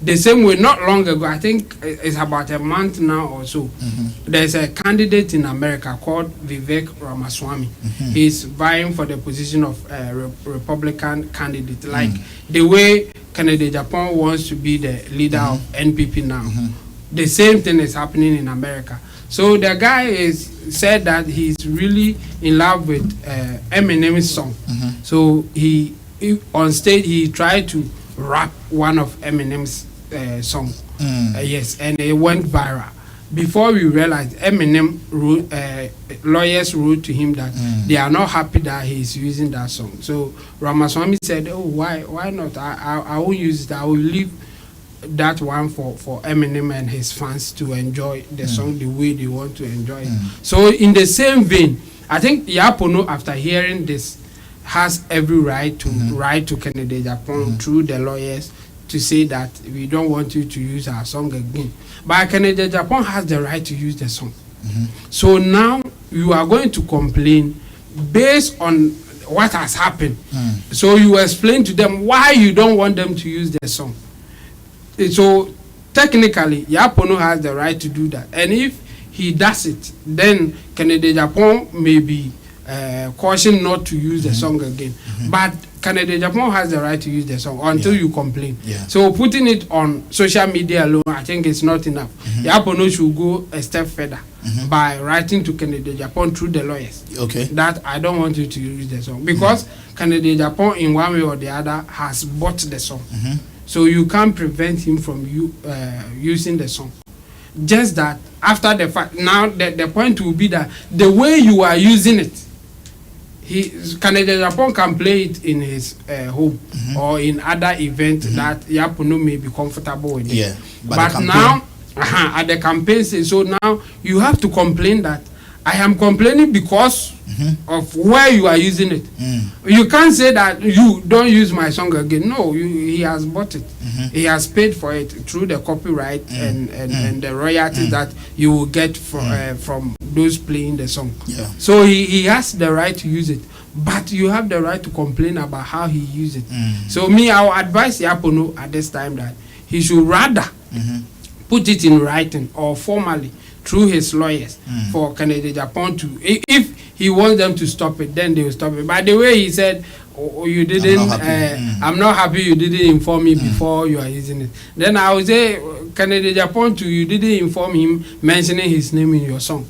S6: The same way, not long ago, I think it's about a month now or so, there's a candidate in America called Vivek Ramaswamy. He's vying for the position of Republican candidate, like the way Kennedy Agyapong wants to be the leader of NPP now. The same thing is happening in America. So the guy said that he's really in love with Eminem's song. So he on stage he tried to rap one of Eminem's song. Yes, and it went viral. Before we realized, Eminem lawyers wrote to him that they are not happy that he's using that song. So Ramaswamy said, "Oh, why not? I will use it. I will leave that one for Eminem and his fans to enjoy the song the way they want to enjoy it." So in the same vein, I think Pono, after hearing this, has every right to write to Kennedy Agyapong through the lawyers to say that we don't want you to use our song again. But Kennedy Agyapong has the right to use the song. So now you are going to complain based on what has happened. So you explain to them why you don't want them to use the song. So technically, Pono has the right to do that. And if he does it, then Kennedy Agyapong may be cautioned not to use the song again. But Kennedy Agyapong has the right to use the song until you complain. So putting it on social media alone, I think it's not enough. Pono should go a step further by writing to Kennedy Agyapong through the lawyers. That I don't want you to use the song. Because Kennedy Agyapong, in one way or the other, has bought the song. So you can't prevent him from using the song. Just that after the fact, now the point will be that the way you are using it, Kennedy Agyapong can play it in his home or in other events that Pono may be comfortable with it. But now, at the campaign stage, so now you have to complain that I am complaining because of where you are using it. You can't say that you don't use my song again. No, he has bought it. He has paid for it through the copyright and the royalties that you will get from those playing the song. So he has the right to use it. But you have the right to complain about how he used it. So me, I will advise Pono at this time that he should rather put it in writing or formally through his lawyers for Kennedy Agyapong to, if he wants them to stop it, then they will stop it. By the way, he said, you didn't, I'm not happy you didn't inform me before you are using it. Then I would say, Kennedy Agyapong too, you didn't inform him mentioning his name in your song.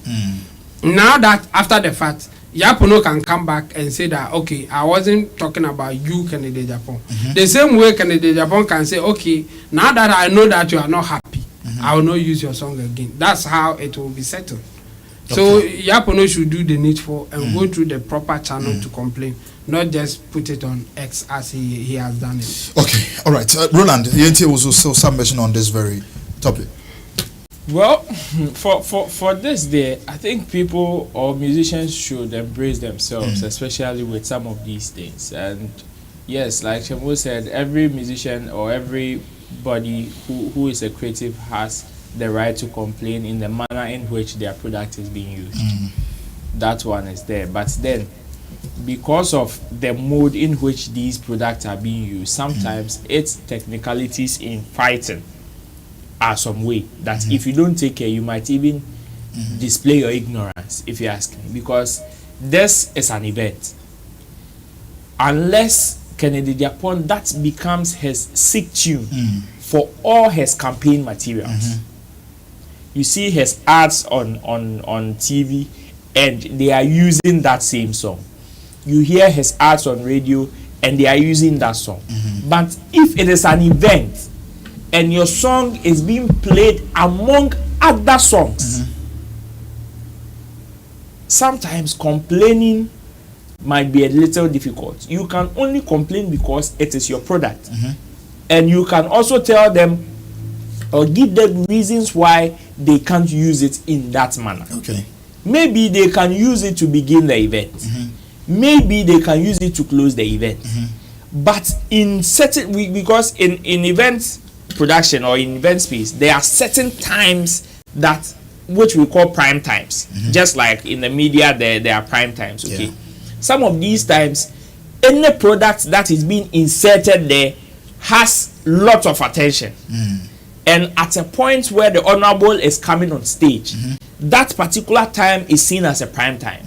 S6: Now that after the fact, Pono can come back and say that, okay, I wasn't talking about you, Kennedy Agyapong. The same way Kennedy Agyapong can say, okay, now that I know that you are not happy, I will not use your song again. That's how it will be settled. So Pono should do the needful and go through the proper channel to complain, not just put it on X as he has done it.
S4: Okay, all right. Roland, you was also submission on this very topic.
S7: Well, for this day, I think people or musicians should embrace themselves, especially with some of these things. And yes, like Shemo said, every musician or everybody who is a creative has the right to complain in the manner in which their product is being used. That one is there. But then, because of the mode in which these products are being used, sometimes its technicalities in fighting are some way that if you don't take care, you might even display your ignorance, if you ask me, because this is an event. Unless Kennedy Agyapong, that becomes his sick tune for all his campaign materials. You see his ads on TV and they are using that same song. You hear his ads on radio and they are using that song. But if it is an event and your song is being played among other songs, sometimes complaining might be a little difficult. You can only complain because it is your product. And you can also tell them or give them reasons why they can't use it in that manner.
S4: Okay.
S7: Maybe they can use it to begin the event. Maybe they can use it to close the event. But in certain, because in event production or in event space, there are certain times that which we call prime times. Just like in the media, there are prime times. Okay. Yeah. Some of these times, any product that is being inserted there has lots of attention. And at a point where the honorable is coming on stage, that particular time is seen as a prime time.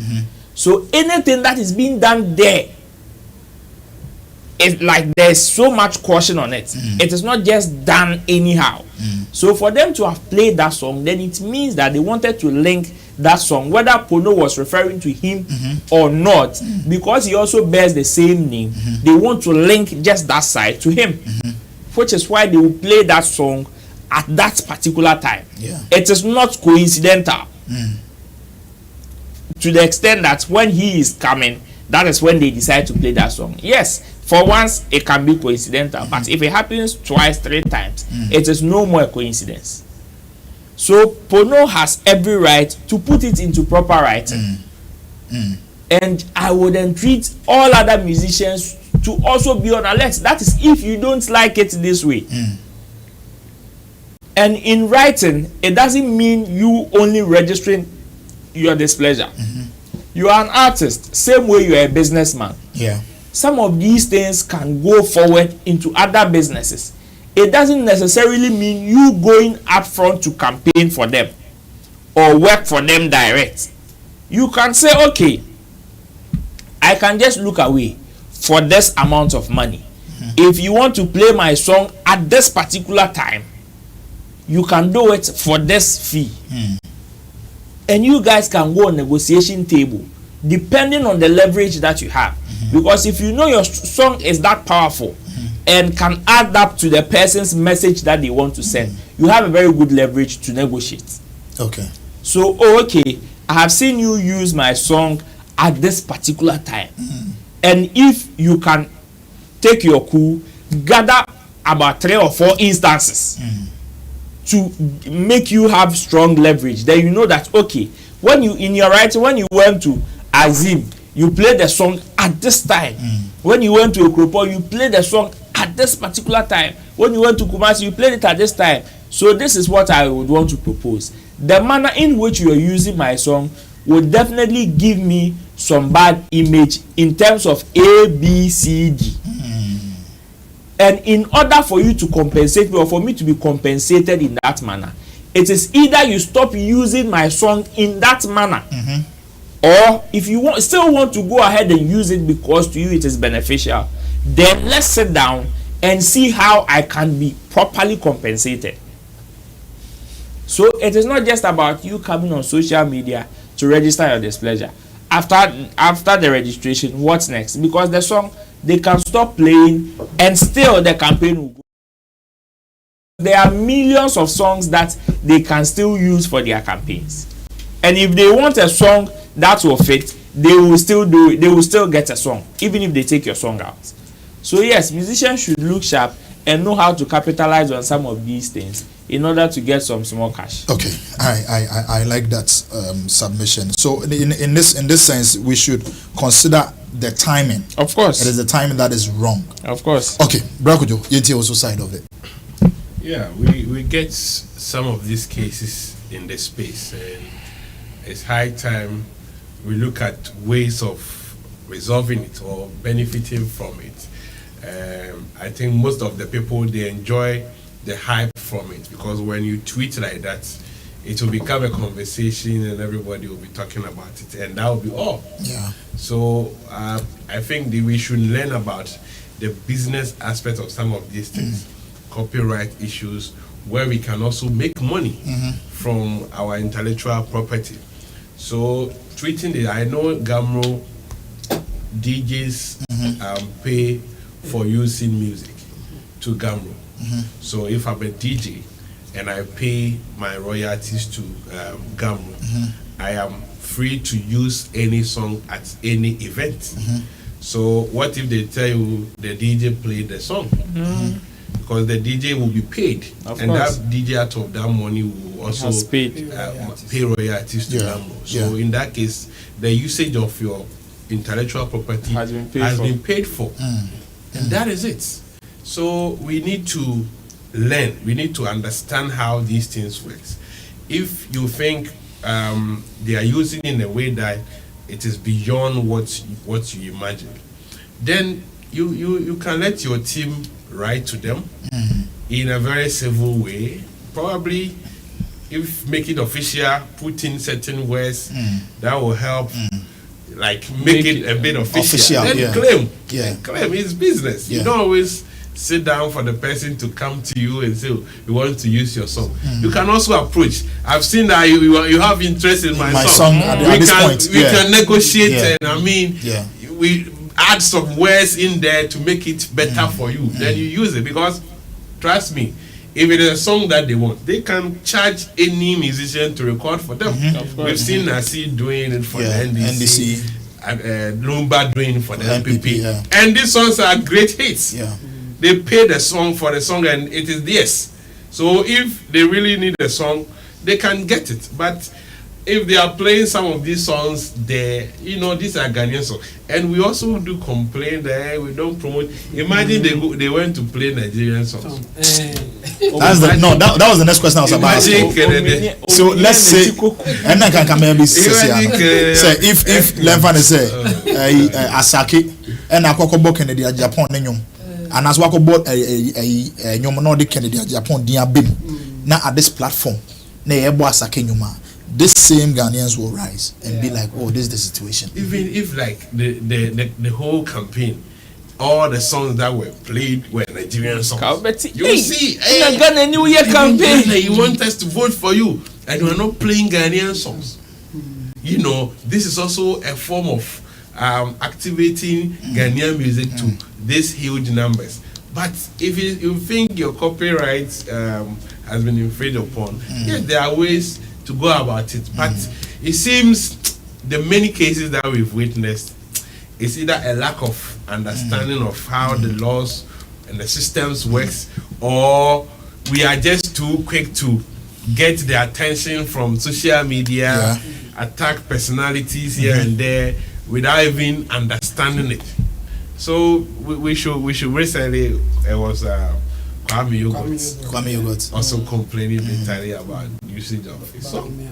S7: So anything that is being done there, it's like there's so much caution on it. It is not just done anyhow. So for them to have played that song, then it means that they wanted to link that song, whether Pono was referring to him or not, because he also bears the same name. They want to link just that side to him, which is why they will play that song at that particular time. It is not coincidental to the extent that when he is coming, that is when they decide to play that song. Yes, for once it can be coincidental, but if it happens twice, 3 times, it is no more a coincidence. So Pono has every right to put it into proper writing. And I would entreat all other musicians to also be on alert. That is if you don't like it this way. And in writing, it doesn't mean you only registering your displeasure. You are an artist, same way you are a businessman. Some of these things can go forward into other businesses. It doesn't necessarily mean you going up front to campaign for them or work for them direct. You can say, okay, I can just look away for this amount of money. If you want to play my song at this particular time, you can do it for this fee. And you guys can go on negotiation table depending on the leverage that you have. Because if you know your song is that powerful and can add up to the person's message that they want to send, you have a very good leverage to negotiate. Okay. So, okay, I have seen you use my song at this particular time. And if you can take your coup, gather about 3 or 4 instances to make you have strong leverage, then you know that, okay, when you in your writing, when you went to Azim, you played the song at this time. When you went to Okropo, you played the song at this particular time. When you went to Kumasi, you played it at this time. So this is what I would want to propose. The manner in which you are using my song would definitely give me some bad image in terms of A, B, C, D. And in order for you to compensate me or for me to be compensated in that manner, it is either you stop using my song in that manner, or if you still want to go ahead and use it because to you it is beneficial, then let's sit down and see how I can be properly compensated. So it is not just about you coming on social media to register your displeasure. After the registration, what's next? Because the song, they can stop playing and still the campaign will go. There are millions of songs that they can still use for their campaigns. And if they want a song that will fit, they will still do it. They will still get a song, even if they take your song out. So yes, musicians should look sharp and know how to capitalize on some of these things in order to get some small cash.
S4: Okay, I like that submission. So in this sense, we should consider the timing.
S7: Of course,
S4: it is the timing that is wrong.
S7: Of course.
S4: Okay, Brakujo, you also side of it.
S5: Yeah, we get some of these cases in the space, and it's high time we look at ways of resolving it or benefiting from it. I think most of the people, they enjoy the hype from it, because when you tweet like that, it will become a conversation and everybody will be talking about it, and that will be all. Yeah. So I think that we should learn about the business aspect of some of these things, copyright issues, where we can also make money from our intellectual property. So tweeting, I know Gamro DJs pay for using music to Gamro. So if I'm a DJ and I pay my royalties to Gamro, I am free to use any song at any event. So what if they tell you the DJ played the song? Because the DJ will be paid, and
S7: course.
S5: that DJ out of that money will also pay royalties to them. So in that case, the usage of your intellectual property has been paid for. And that is it. So we need to learn, we need to understand how these things work. If you think they are using it in a way that it is beyond what you imagine, then you can let your team write to them in a very civil way. Probably, if make it official, put in certain words that will help. Like make it a bit official. Then claim. Claim it's business. You don't always sit down for the person to come to you and say, "We want to use your song." You can also approach. I've seen that you have interest in my song. We can negotiate, and we add some words in there to make it better for you. Then you use it, because trust me, if it is a song that they want, they can charge any musician to record for them. We've seen Nasi doing it for the NDC, Lumba doing it for the MPP. And these songs are great hits. They pay the song for the song and it is theirs. So if they really need a song, they can get it. But if they are playing some of these songs, these are Ghanaian songs. And we also do complain that we don't promote. Imagine they went to play Nigerian songs.
S4: That was the next question I was about to ask. So let's say, and I can come maybe say if Lenfan say Asake and Akoko Kennedy Agyapong nenyum, and as Wako bought a Nordic Kennedy Agyapong dia bim. Now at this platform, ne ebo Asake nyuma. This same Ghanaians will rise and be like, "Oh, this is the situation."
S5: Even if like the whole campaign, all the songs that were played were Nigerian songs. You will see,
S7: Ghana New Year campaign.
S5: You want us to vote for you, and we are not playing Ghanaian songs. This is also a form of activating Ghanaian music to these huge numbers. But if you think your copyright has been infringed upon, yes, there are ways to go about it, but it seems the many cases that we've witnessed is either a lack of understanding of how the laws and the systems works, or we are just too quick to get the attention from social media, attack personalities here and there without even understanding it. So we should recently it was Kwame Yogurt also complaining bitterly about usage of his song.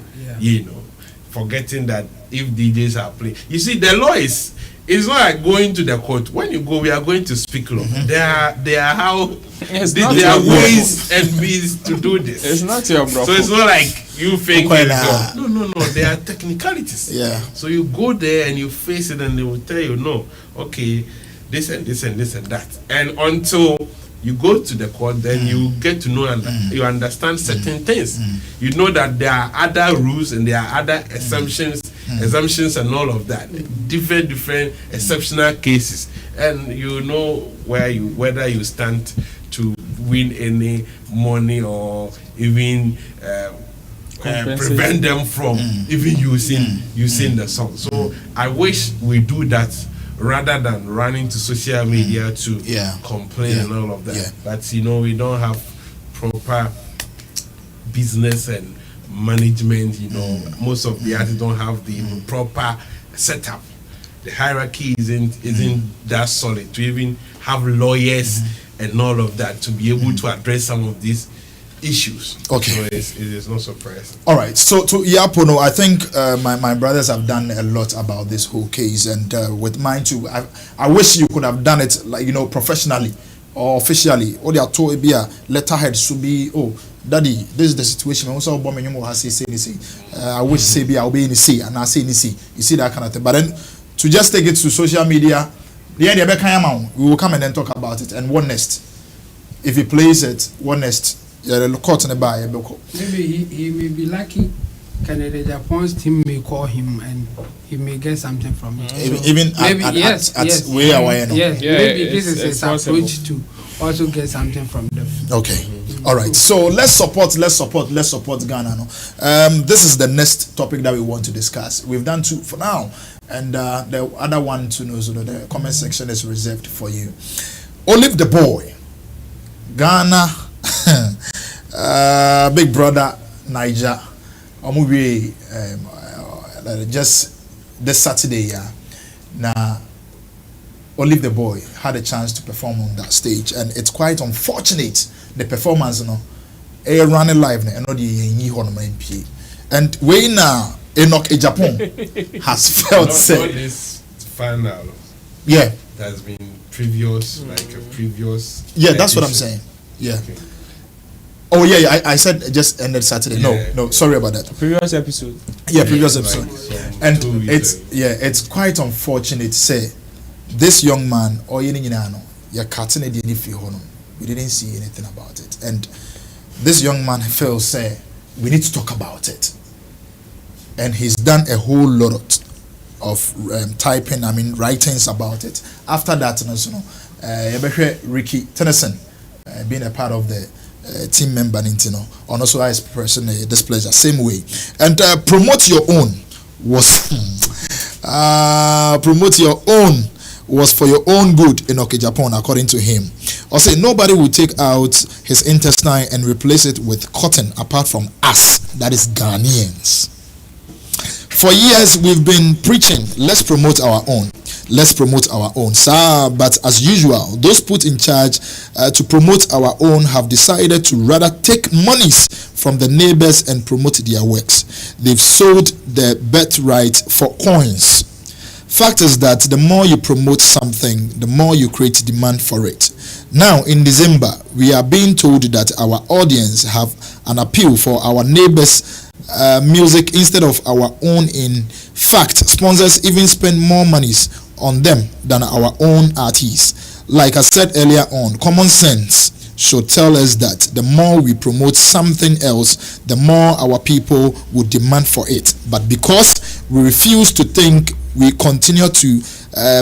S5: Forgetting that if DJs are playing, you see, the law is, it's not like going to the court. When you go, we are going to speak law. There are ways and means to do this.
S7: It's not your problem.
S5: So it's not like you think no. There are technicalities. So you go there and you face it, and they will tell you, no, okay, this and this and this and that. And until you go to the court, then you get to know and you understand certain things. You know that there are other rules and there are other assumptions and all of that. Different exceptional cases, and you know whether you stand to win any money or even prevent them from even using the song. So I wish we do that, rather than running to social media to complain and all of that. But we don't have proper business and management. Most of the artists don't have the proper setup. The hierarchy isn't that solid to even have lawyers and all of that to be able to address some of these issues.
S4: Okay.
S5: So it is not surprising.
S4: All right. So to Pono, I think my brothers have done a lot about this whole case, and with mine too. I wish you could have done it professionally or officially. Or they are told be a letterhead should be, "Oh, Daddy, this is the situation." I also I wish say be I'll be in the sea and I say in the sea. You see that kind of thing. But then to just take it to social media, we will come and then talk about it. And what next? If he plays it, what next?
S6: Maybe he may be lucky. Canada Japan's team may call him and he may get something from it.
S4: Maybe yes.
S6: Maybe this is his approach to also get something from them.
S4: Okay. All right, so let's support Ghana. No? This is the next topic that we want to discuss. We've done 2 for now, and the other one to know, so the comment section is reserved for you. Olive the Boy, Ghana, Big Brother Naija, just this Saturday, yeah. Now, Olive the Boy had a chance to perform on that stage, and it's quite unfortunate the performance, you know, running live, and we now Agyapong has felt sick.
S5: This final,
S4: yeah,
S5: there's been previous, like a previous.
S4: Yeah, that's what I'm saying. Yeah. Okay. Oh yeah, I said it just ended Saturday. Yeah. No, sorry about that.
S7: Previous episode.
S4: Yeah, previous episode. Like and it's quite unfortunate to say this young man or we didn't see anything about it, and this young man feels say we need to talk about it, and he's done a whole lot of writings about it. After that, Ricky Tennyson being a part of the team member, and also I expressing displeasure same way, and promote your own was for your own good in Agyapong, according to him. Or say nobody will take out his intestine and replace it with cotton apart from us, that is Ghanaians. For years we've been preaching, let's promote our own. Sir, but as usual, those put in charge to promote our own have decided to rather take monies from the neighbors and promote their works. They've sold their birthright for coins. Fact is that the more you promote something, the more you create demand for it. Now in December, we are being told that our audience have an appeal for our neighbors' music instead of our own. In fact, sponsors even spend more monies on them than our own artists. Like I said earlier on, common sense should tell us that the more we promote something else, the more our people would demand for it. But because we refuse to think, we continue to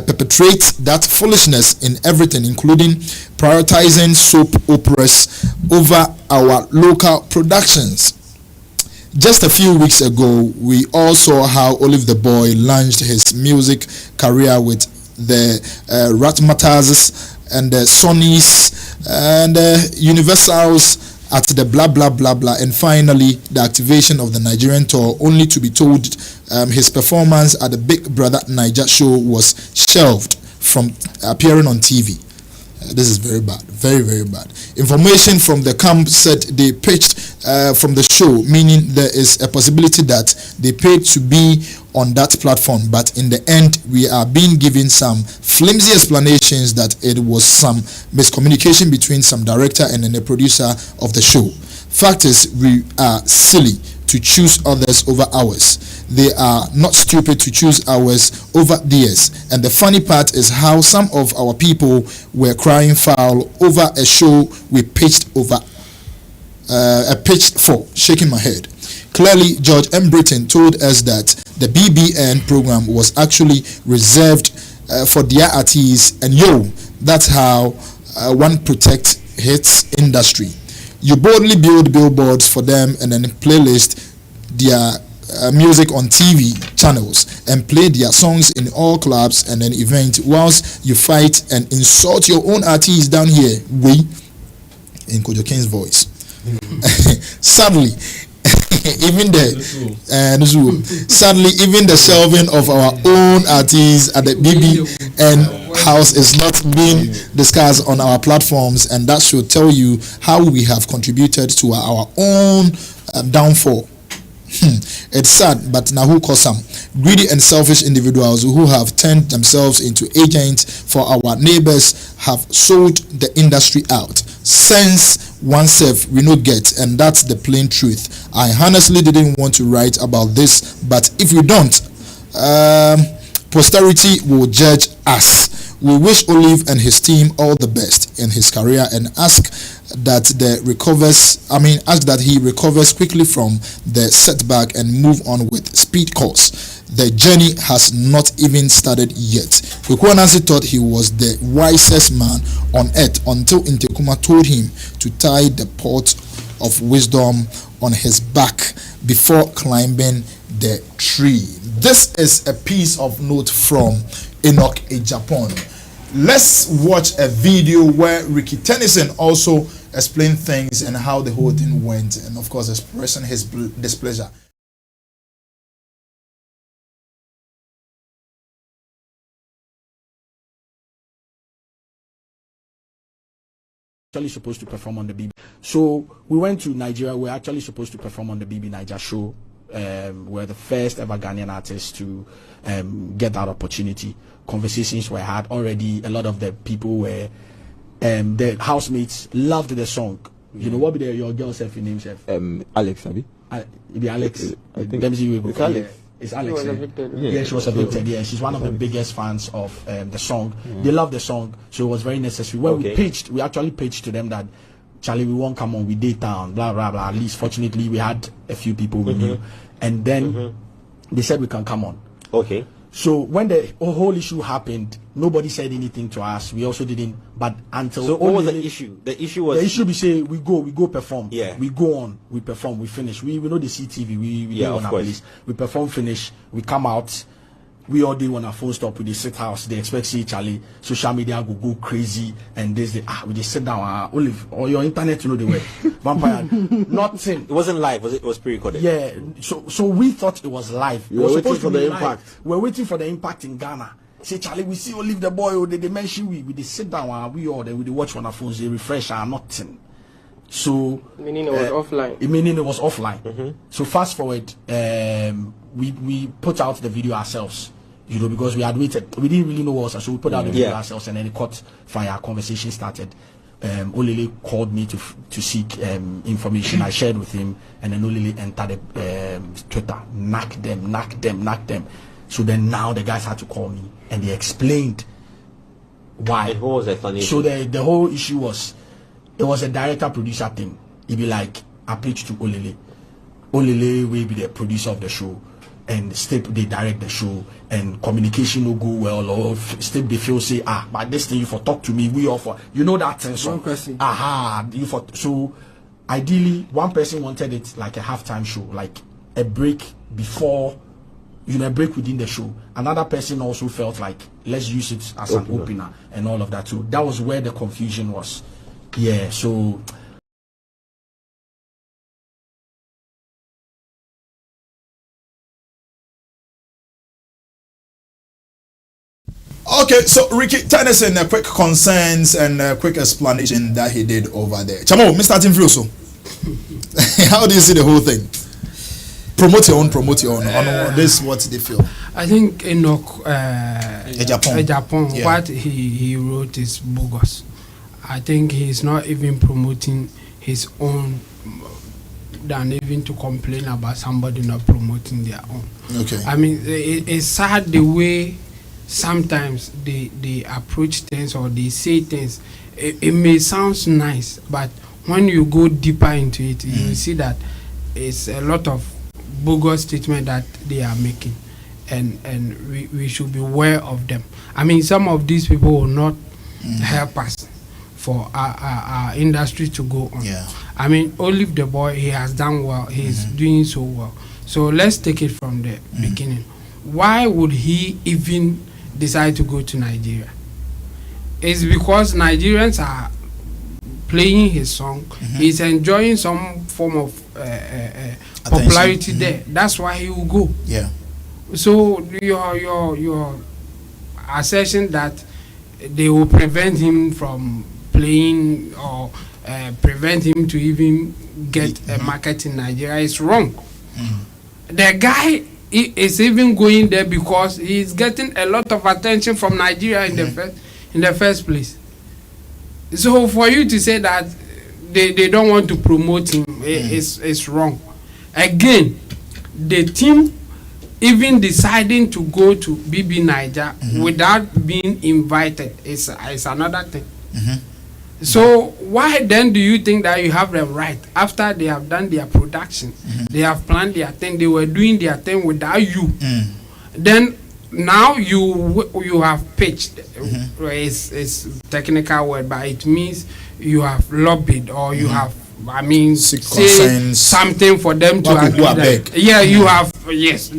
S4: perpetrate that foolishness in everything, including prioritizing soap operas over our local productions. Just a few weeks ago, we all saw how Olive the Boy launched his music career with the Ratmatas and the Sonys and Universals at the blah blah blah blah, and finally the activation of the Nigerian tour, only to be told his performance at the Big Brother Naija show was shelved from appearing on TV. This is very bad, very very bad. Information from the camp said they pitched from the show, meaning there is a possibility that they paid to be on that platform, but in the end we are being given some flimsy explanations that it was some miscommunication between some director and then the producer of the show. Fact is, we are silly to choose others over ours. They are not stupid to choose ours over theirs. And the funny part is how some of our people were crying foul over a show we pitched for, shaking my head. Clearly, George M. Britton told us that the BBN program was actually reserved for their artists, and that's how one protects hits industry. You boldly build billboards for them and then playlist their music on TV channels and play their songs in all clubs and then events, whilst you fight and insult your own artists down here. We, in Kojo King's voice. Sadly, even the shelving of our own artists at the BBN house is not being discussed on our platforms, and that should tell you how we have contributed to our own downfall. It's sad, but now who calls some greedy and selfish individuals who have turned themselves into agents for our neighbors have sold the industry out. Sense oneself we no get, and that's the plain truth. I honestly didn't want to write about this, but if we don't, posterity will judge us. We wish Olive and his team all the best in his career and ask asked that he recovers quickly from the setback and move on with speed course. The journey has not even started yet. Kwekwanansi thought he was the wisest man on earth until Intekuma told him to tie the pot of wisdom on his back before climbing the tree. This is a piece of note from Enoch Agyapong. Let's watch a video where Ricky Tennyson also explained things and how the whole thing went, and of course expressing his displeasure.
S8: Actually supposed to perform on the BB. So we went to Nigeria. We're actually supposed to perform on the BB Naija show. We're the first ever Ghanaian artists to get that opportunity. Conversations were had already. A lot of the people were, the housemates loved the song. You know what be your girl self name self?
S9: Alex, Abi.
S8: Be Alex.
S9: I think
S8: it's
S9: Alex.
S8: It's Alex.
S9: She was evicted.
S8: Yeah, she was evicted. Yeah, she's one of the biggest fans of the song. They love the song, so it was very necessary. When we actually pitched to them that, Charlie, we won't come on, we did town, blah blah blah. At least, fortunately, we had a few people we knew, and then they said we can come on.
S9: Okay.
S8: So when the whole issue happened, nobody said anything to us. We also didn't. But until
S9: so, what was the issue? The issue was
S8: we say we go perform.
S9: Yeah.
S8: We go on, we perform, we finish. We know the CTV. We do on our police. We perform, finish. We come out. We all do on our phone stop with the sit house. They expect see Charlie. Social media go crazy, and we just sit down. Olive or your internet, you know the way. Vampire, nothing.
S9: It wasn't live. Was it? Was pre-recorded?
S8: Yeah. So we thought it was live.
S9: We were waiting for the impact.
S8: We're waiting for the impact in Ghana. Say Charlie, we see Olive the boy. They mention we they sit down. We all then we watch on our phones. They refresh our nothing. So
S10: meaning it was offline.
S8: Meaning it was offline. So fast forward, we put out the video ourselves. You know, because we had waited, we didn't really know what was, so we put out the video ourselves, and then it caught fire. Conversation started. Olele called me to seek information. I shared with him, and then Olele entered Twitter, knock them. So then now the guys had to call me, and they explained why.
S9: And what was the explanation?
S8: So the whole issue was, it was a director-producer thing. It'd be like, I pitched to Olele. Olele will be the producer of the show, and Step they direct the show, and communication will go well, or Step they feel say, but this thing you for talk to me, we offer, you know that thing. So you for, so ideally one person wanted it like a halftime show, like a break before, you know, a break within the show. Another person also felt like, let's use it as an opener and all of that too. That was where the confusion was. Yeah, so
S4: okay, so Ricky Tennyson, a quick concerns and a quick explanation that he did over there. Chamo, Mr. Timfruso, how do you see the whole thing? Promote your own. This is what they feel.
S6: I think Enoch Agyapong, what he wrote is bogus. I think he's not even promoting his own than even to complain about somebody not promoting their own.
S4: Okay.
S6: I mean, it's sad the way sometimes they approach things or they say things. It may sound nice, but when you go deeper into it, you will see that it's a lot of bogus statement that they are making, and we should be aware of them. I mean, some of these people will not help us for our industry to go on. I mean, Olive the boy, he has done well. He's doing so well. So let's take it from the beginning. Why would he even decide to go to Nigeria? It's because Nigerians are playing his song. He's enjoying some form of popularity there. That's why he will go.
S4: Yeah.
S6: So your assertion that they will prevent him from playing or prevent him to even get a market in Nigeria is wrong. The guy is even going there because he's getting a lot of attention from Nigeria in the first place. So for you to say that they don't want to promote him is wrong. Again, the team even deciding to go to BB Naija without being invited is another thing. So why then do you think that you have the right after they have done their production, they have planned their thing, they were doing their thing without you, then now you have pitched, it's technical word, but it means you have lobbied or you have, I mean, say something for them to agree that, you have,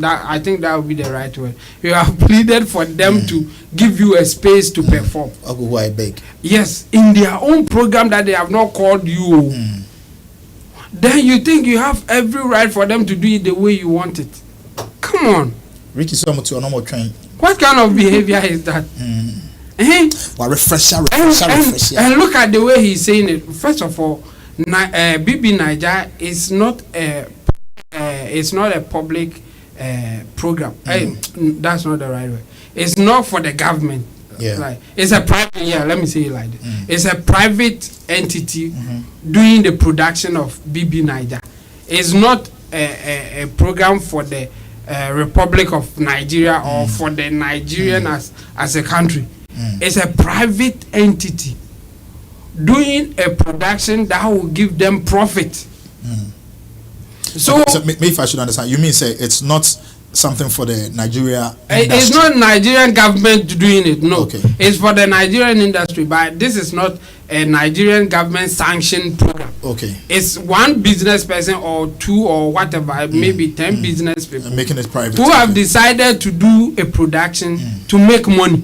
S6: that I think that would be the right word. You have pleaded for them to give you a space to perform. Yes, in their own program that they have not called you. Then you think you have every right for them to do it the way you want it. Come on.
S4: Ricky, so much your normal train.
S6: What kind of behavior is that?
S4: Refresher.
S6: And look at the way he's saying it. First of all, BB Naija is not a public program. That's not the right way. It's not for the government. Like, it's a private. Let me say it like this. It's a private entity doing the production of BB Naija. It's not a program for the Republic of Nigeria or for the Nigerian as a country. It's a private entity doing a production that will give them profit. So
S4: maybe if I should understand, you mean say it's not something for the Nigeria industry?
S6: It's not Nigerian government doing it, no. It's for the Nigerian industry, but this is not a Nigerian government sanctioned program. It's one business person or two or whatever, maybe 10 business people
S4: making it private,
S6: who have decided to do a production to make money.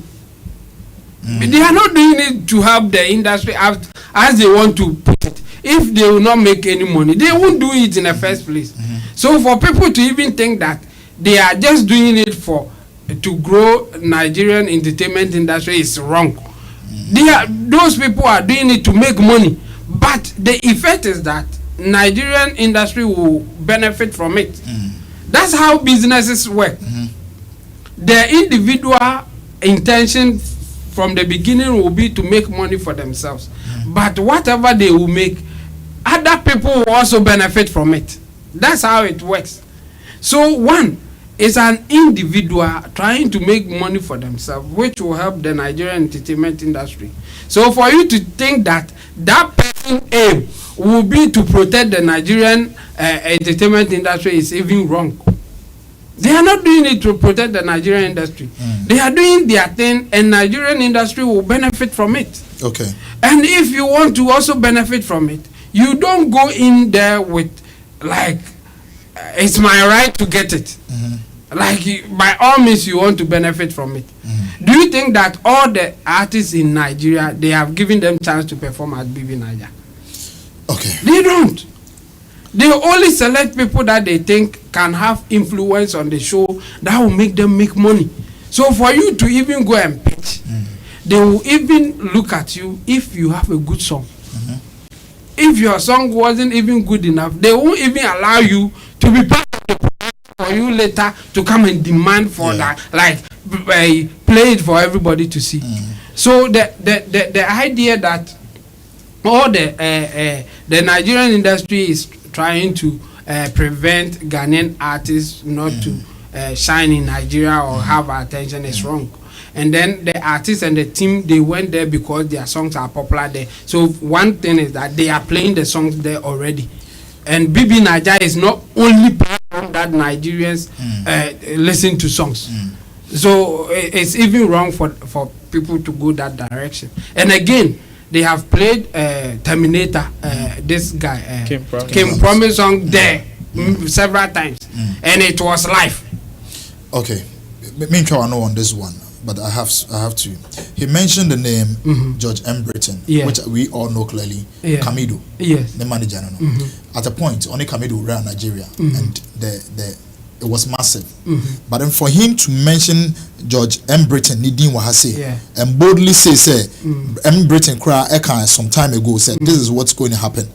S6: They are not doing it to help the industry as they want to put it. If they will not make any money, they won't do it in the first place. So for people to even think that they are just doing it to grow Nigerian entertainment industry is wrong. Those people are doing it to make money, but the effect is that Nigerian industry will benefit from it. That's how businesses work. The individual intention from the beginning will be to make money for themselves, but whatever they will make, other people will also benefit from it. That's how it works. So one is an individual trying to make money for themselves, which will help the Nigerian entertainment industry. So for you to think that that person's aim will be to protect the Nigerian entertainment industry is even wrong. They are not doing it to protect the Nigerian industry. They are doing their thing, and Nigerian industry will benefit from it. And if you want to also benefit from it, you don't go in there with like, it's my right to get it. Like, by all means you want to benefit from it. Do you think that all the artists in Nigeria, they have given them chance to perform at BB Naija? They don't. They only select people that they think can have influence on the show that will make them make money. So for you to even go and pitch, they will even look at you if you have a good song. If your song wasn't even good enough, they won't even allow you to be part of the program for you later to come and demand for that, like play it for everybody to see. So the idea that all the Nigerian industry is trying to prevent Ghanaian artists not to shine in Nigeria or have attention is wrong. And then the artists and the team, they went there because their songs are popular there. So one thing is that they are playing the songs there already. And BB Naija is not only platform that Nigerians listen to songs. So it's even wrong for people to go that direction. And again, they have played Terminator, this guy, Kim Promise song there several times. And it was live.
S4: Me and I know on this one, but I have to. He mentioned the name George M. Britton, which we all know clearly. Kamido, the manager. At a point, only Kamido ran Nigeria, and it was massive. But then for him to mention George M. Britton, Nidin Wahase, and boldly say, M. Britton cry some time ago said, this is what's going to happen.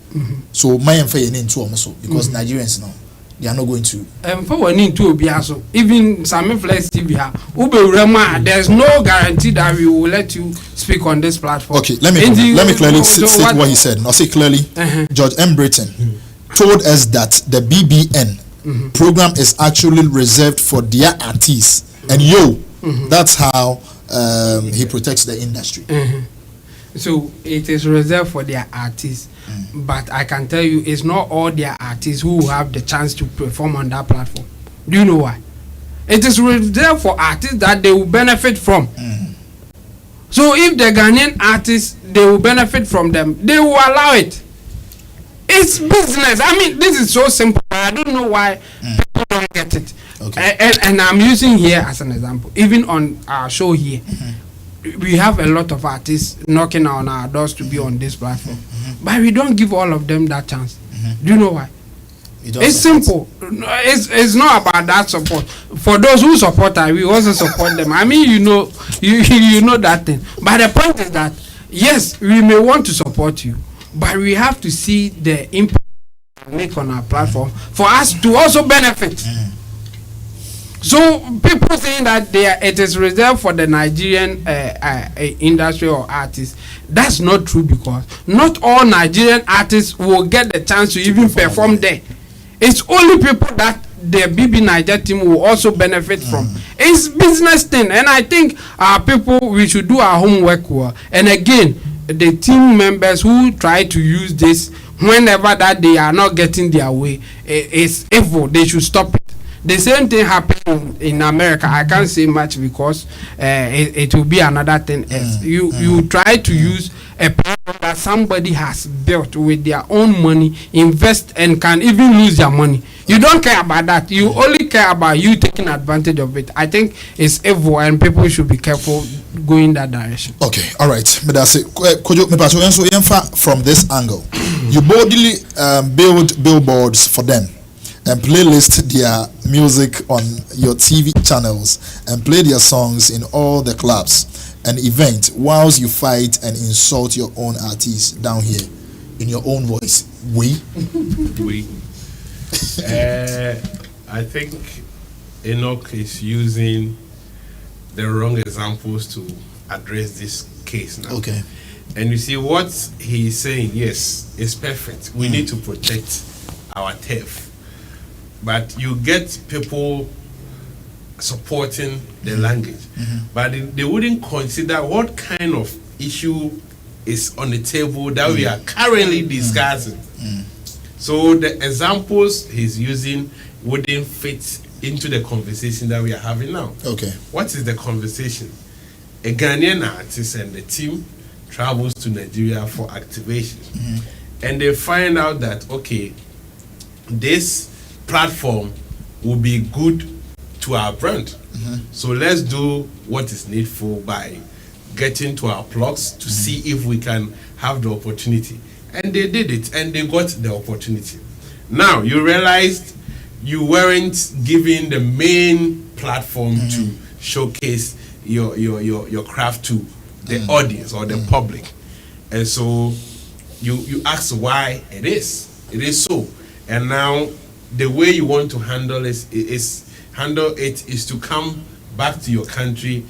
S4: So my because Nigerians now, they are not going to.
S6: Even Sammy Flex TV, there's no guarantee that we will let you speak on this platform.
S4: Let me clearly state what he said. I'll say clearly, George M. Britton told us that the BBN program is actually reserved for their artists, and that's how he protects the industry.
S6: So it is reserved for their artists. But I can tell you, it's not all their artists who have the chance to perform on that platform. Do you know why? It is reserved for artists that they will benefit from. So if the Ghanaian artists, they will benefit from them, they will allow it. It's business. I mean, this is so simple. I don't know why people don't get it.
S4: Okay.
S6: And I'm using here as an example. Even on our show here, we have a lot of artists knocking on our doors to be on this platform. But we don't give all of them that chance. Do you know why? It's simple. It's not about that support. For those who support us, we also support them. I mean, you know that thing. But the point is that, yes, we may want to support you, but we have to see the impact we make on our platform for us to also benefit. So people saying that it is reserved for the Nigerian industry or artists, that's not true, because not all Nigerian artists will get the chance to even perform there. It's only people that the BB Niger team will also benefit from. It's business thing, and I think our people, we should do our homework well. And again, the team members who try to use this whenever that they are not getting their way, it's evil. They should stop it. The same thing happened in America. I can't say much because it will be another thing else. You try to use a platform that somebody has built with their own money, invest, and can even lose their money. You don't care about that. You only care about you taking advantage of it. I think it's evil, and people should be careful going that direction.
S4: Okay, all right. But that's it. From this angle, you boldly build billboards for them and playlist their music on your TV channels and play their songs in all the clubs and events whilst you fight and insult your own artists down here in your own voice. We?
S5: I think Enoch is using the wrong examples to address this case now.
S4: Okay.
S5: And you see what he's saying, yes, it's perfect. We need to protect our turf. But you get people supporting the language, but they wouldn't consider what kind of issue is on the table that we are currently discussing. So the examples he's using wouldn't fit into the conversation that we are having now.
S4: Okay.
S5: What is the conversation? A Ghanaian artist and the team travels to Nigeria for activation, and they find out that, okay, this platform will be good to our brand. So let's do what is needful by getting to our blogs to see if we can have the opportunity. And they did it, and they got the opportunity. Now you realized you weren't given the main platform to showcase your craft to the audience or the public, and so you ask why it is so. And now the way you want to handle it is to come back to your country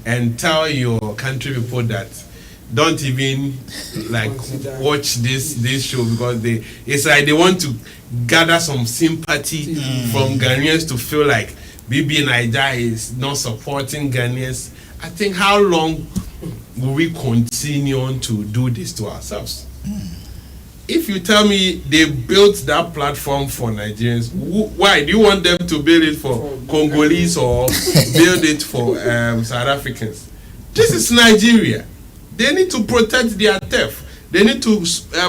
S5: and tell your country people that don't even watch this show, because it's like they want to gather some sympathy from Ghanaians to feel like BB Naija is not supporting Ghanaians. I think, how long will we continue to do this to ourselves? If you tell me they built that platform for Nigerians, why do you want them to build it for Congolese or build it for South Africans? This is Nigeria. They need to protect their turf. They need to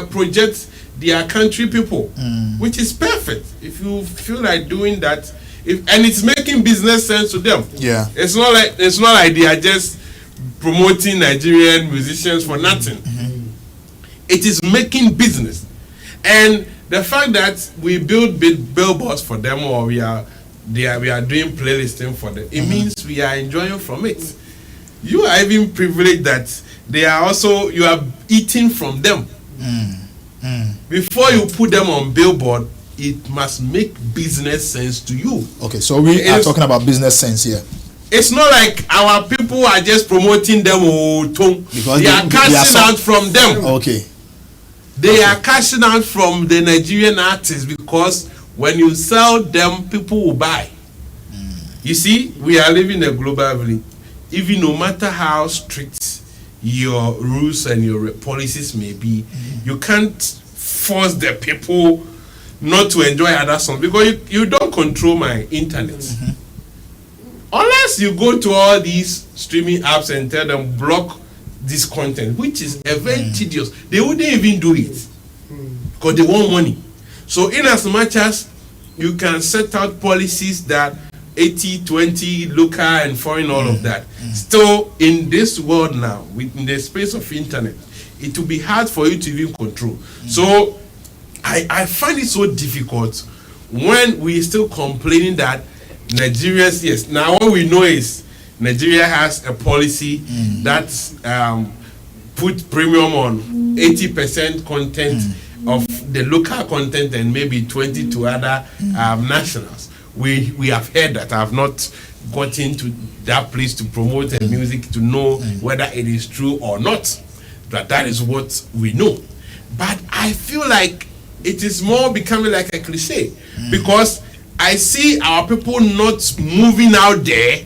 S5: project their country people, which is perfect. If you feel like doing that, and it's making business sense to them.
S4: Yeah.
S5: It's not like they are just promoting Nigerian musicians for nothing. It is making business, and the fact that we build billboards for them, or we are doing playlisting for them, it means we are enjoying from it. You are even privileged that you are eating from them. Before you put them on billboard, it must make business sense to you.
S4: Okay, so we are talking about business sense here.
S5: It's not like our people are just promoting them because they are cashing out from them.
S4: Okay.
S5: They are cashing out from the Nigerian artists, because when you sell them, people will buy. You see, we are living in a global village. Even no matter how strict your rules and your policies may be, you can't force the people not to enjoy other songs because you don't control my internet. Unless you go to all these streaming apps and tell them block this content, which is a very tedious. They wouldn't even do it because they want money. So in as much as you can set out policies that 80-20 local and foreign, all of that, still in this world now, within the space of internet, it will be hard for you to even control. So I find it so difficult when we still complaining that Nigerians, yes, now what we know is Nigeria has a policy that put premium on 80% content of the local content and maybe 20 to other nationals. We have heard that. I have not got into that place to promote the music to know whether it is true or not, but that is what we know. But I feel like it is more becoming like a cliche because I see our people not moving out there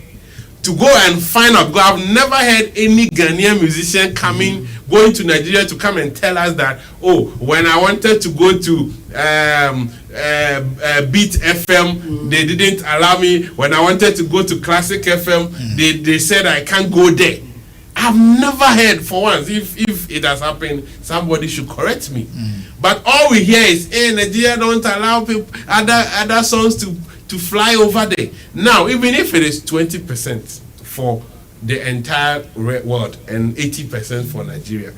S5: to go and find out. Because I've never heard any Ghanaian musician going to Nigeria to come and tell us that, oh, when I wanted to go to Beat FM, they didn't allow me. When I wanted to go to Classic FM, they said I can't go there. I've never heard for once. If it has happened, somebody should correct me. But all we hear is, hey, Nigeria don't allow people, other songs to fly over there. Now, even if it is 20% for the entire world and 80% for Nigeria,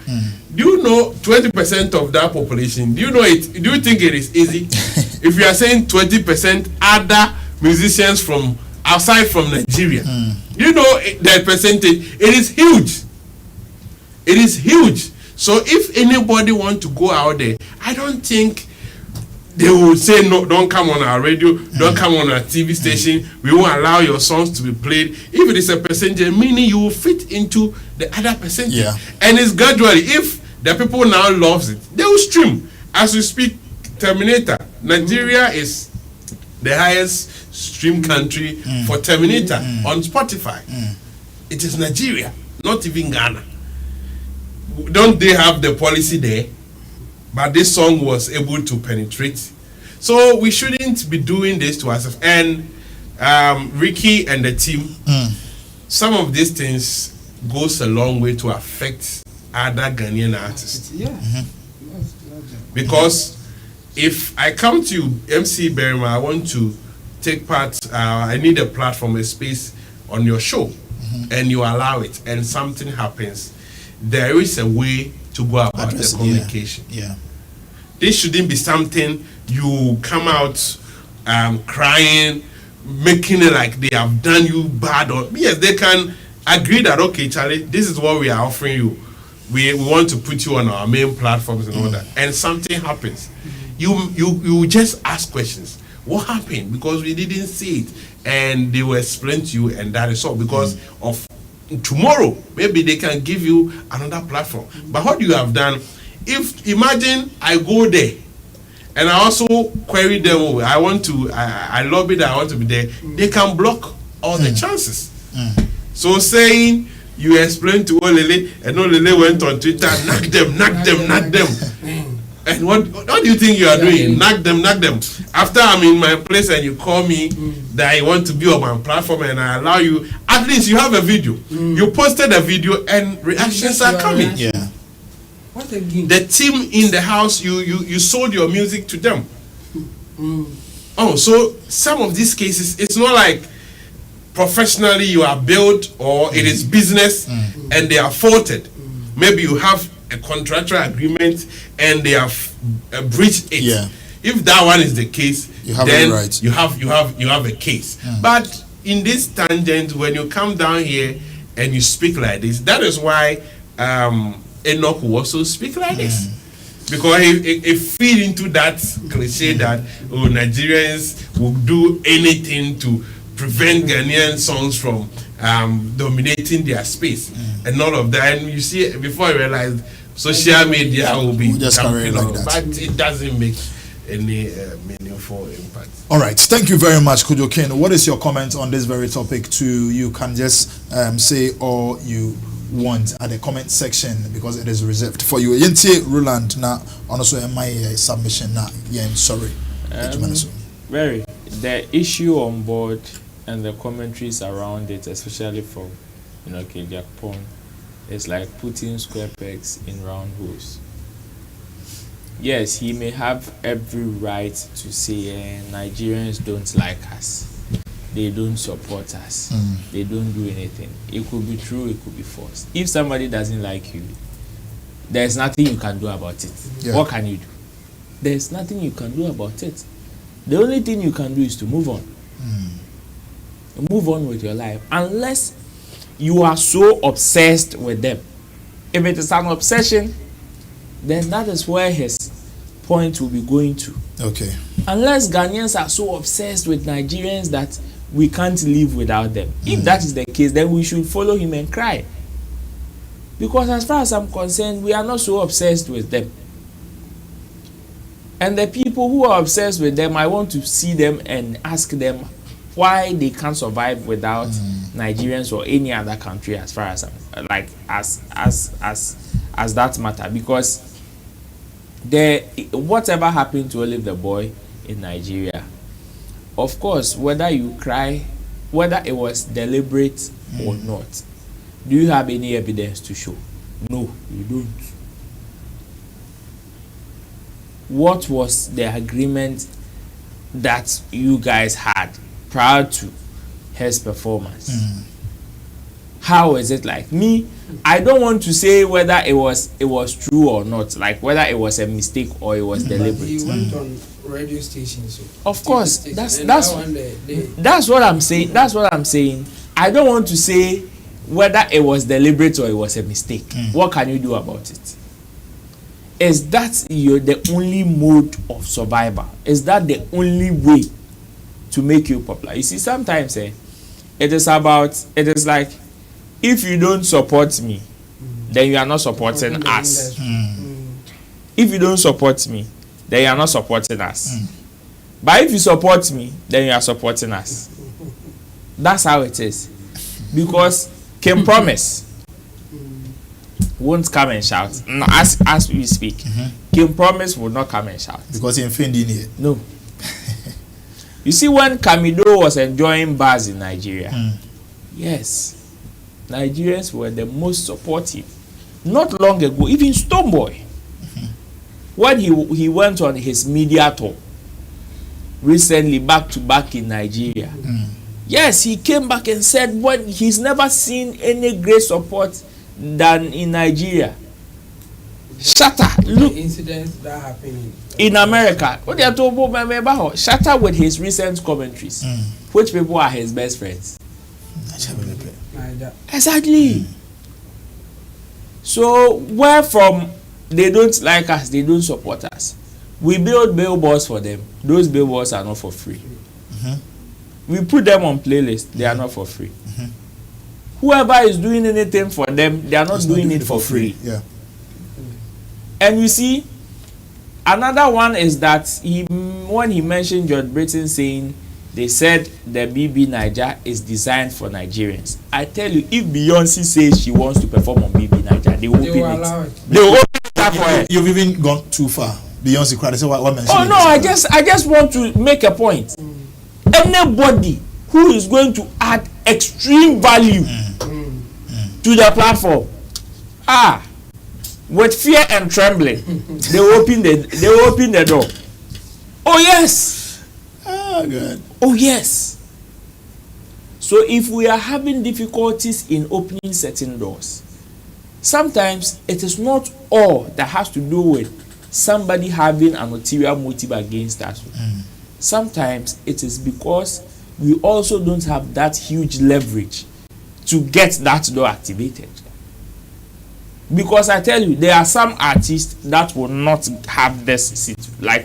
S5: do you know 20% of that population? Do you know it? Do you think it is easy? If you are saying 20% other musicians from outside from Nigeria, you know that percentage, it is huge. It is huge. So if anybody want to go out there, I don't think they will say no, don't come on our radio, don't come on our TV station, we won't allow your songs to be played. If it is a percentage, meaning you will fit into the other percentage. And it's gradually, if the people now loves it, they will stream. As we speak, Terminator, Nigeria is the highest stream country for Terminator on Spotify. It is Nigeria, not even Ghana. Don't they have the policy there? But this song was able to penetrate. So we shouldn't be doing this to ourselves. And Ricky and the team, some of these things goes a long way to affect other Ghanaian artists. Because if I come to you, MC Berima, I want to take part, I need a platform, a space on your show, and you allow it, and something happens, there is a way to go about the communication. This shouldn't be something you come out crying, making it like they have done you bad. Or yes, they can agree that, okay, Charlie, this is what we are offering you. We want to put you on our main platforms and all that. And something happens. You just ask questions. What happened? Because we didn't see it. And they will explain to you, and that is all. Because of tomorrow, maybe they can give you another platform. But what you have done, if imagine I go there and I also query them, I lobby that I want to be there, they can block all the chances. So saying you explained to Olele and Olele went on Twitter, knock them. And what do you think you are doing? Knock them. After I'm in my place and you call me that I want to be on my platform and I allow you, at least you have a video. You posted a video and reactions are coming.
S6: What again?
S5: The team in the house, you sold your music to them. Oh, so some of these cases, it's not like professionally you are built or it is business and they are faulted. Maybe you have a contractual agreement and they have breached it. If that one is the case, then you have a case. But in this tangent, when you come down here and you speak like this, that is why Enoch will also speak like this, because it feed into that cliche that Nigerians will do anything to prevent Ghanaian songs from dominating their space and all of that. And you see, before I realized, social media will be
S4: just carrying like that,
S5: but it doesn't make any meaningful impact.
S4: All right, thank you very much, Kujokin. What is your comment on this very topic? You can just say all you want at the comment section, because it is reserved for you. Yenti Roland now also my submission now. Yeah, I'm sorry.
S7: Very. The issue on board and the commentaries around it, especially from Agyapong, is like putting square pegs in round holes. Yes, he may have every right to say Nigerians don't like us, they don't support us, they don't do anything. It could be true, it could be false. If somebody doesn't like you, there's nothing you can do about it. Yeah. What can you do? There's nothing you can do about it. The only thing you can do is to move on. Move on with your life, unless you are so obsessed with them. If it is an obsession, then that is where his point will be going to.
S4: Okay.
S7: Unless Ghanaians are so obsessed with Nigerians that we can't live without them. If that is the case, then we should follow him and cry. Because as far as I'm concerned, we are not so obsessed with them. And the people who are obsessed with them, I want to see them and ask them why they can't survive without Nigerians or any other country, as far as as that matter. Because whatever happened to Olive the Boy in Nigeria, of course, whether you cry, whether it was deliberate or not, do you have any evidence to show? No, you don't. What was the agreement that you guys had prior to his performance? How is it like? Me, I don't want to say whether it was true or not, like whether it was a mistake or it was deliberate.
S6: But he went on radio stations. So
S7: of course, that's what I'm saying. That's what I'm saying. I don't want to say whether it was deliberate or it was a mistake. What can you do about it? Is that the only mode of survival? Is that the only way to make you popular? You see, sometimes it is like, if you don't support me, then you are not supporting us. If you don't support me, then you are not supporting us. But if you support me, then you are supporting us. That's how it is. Because Kim Promise won't come and shout. No, as we speak, Kim Promise will not come and shout.
S4: Because he offended it.
S7: No. You see, when Kamido was enjoying bars in Nigeria, yes, Nigerians were the most supportive. Not long ago, even Stoneboy, when he went on his media tour recently, back to back in Nigeria, yes, he came back and said when he's never seen any great support than in Nigeria. Shatta, look,
S6: the incidents that happened
S7: in America. What they are talking about? Shatta with his recent commentaries, which people are his best friends? Exactly. So where from they don't like us, they don't support us. We build billboards for them. Those billboards are not for free. We put them on playlists. They are not for free. Whoever is doing anything for them, they are not doing it for free.
S4: Yeah.
S7: And you see, another one is that when he mentioned George Britain saying they said the BB Naija is designed for Nigerians. I tell you, if Beyonce says she wants to perform on BB Naija, they will open it. They will open it up for her.
S4: You've even gone too far. Beyonce cried. So what mention?
S7: Oh no, I just want to make a point. Anybody who is going to add extreme value to the platform, with fear and trembling, they open the door. Oh yes.
S4: Oh good.
S7: Oh yes. So if we are having difficulties in opening certain doors, sometimes it is not all that has to do with somebody having an ulterior motive against us. Sometimes it is because we also don't have that huge leverage to get that door activated. Because I tell you, there are some artists that will not have this,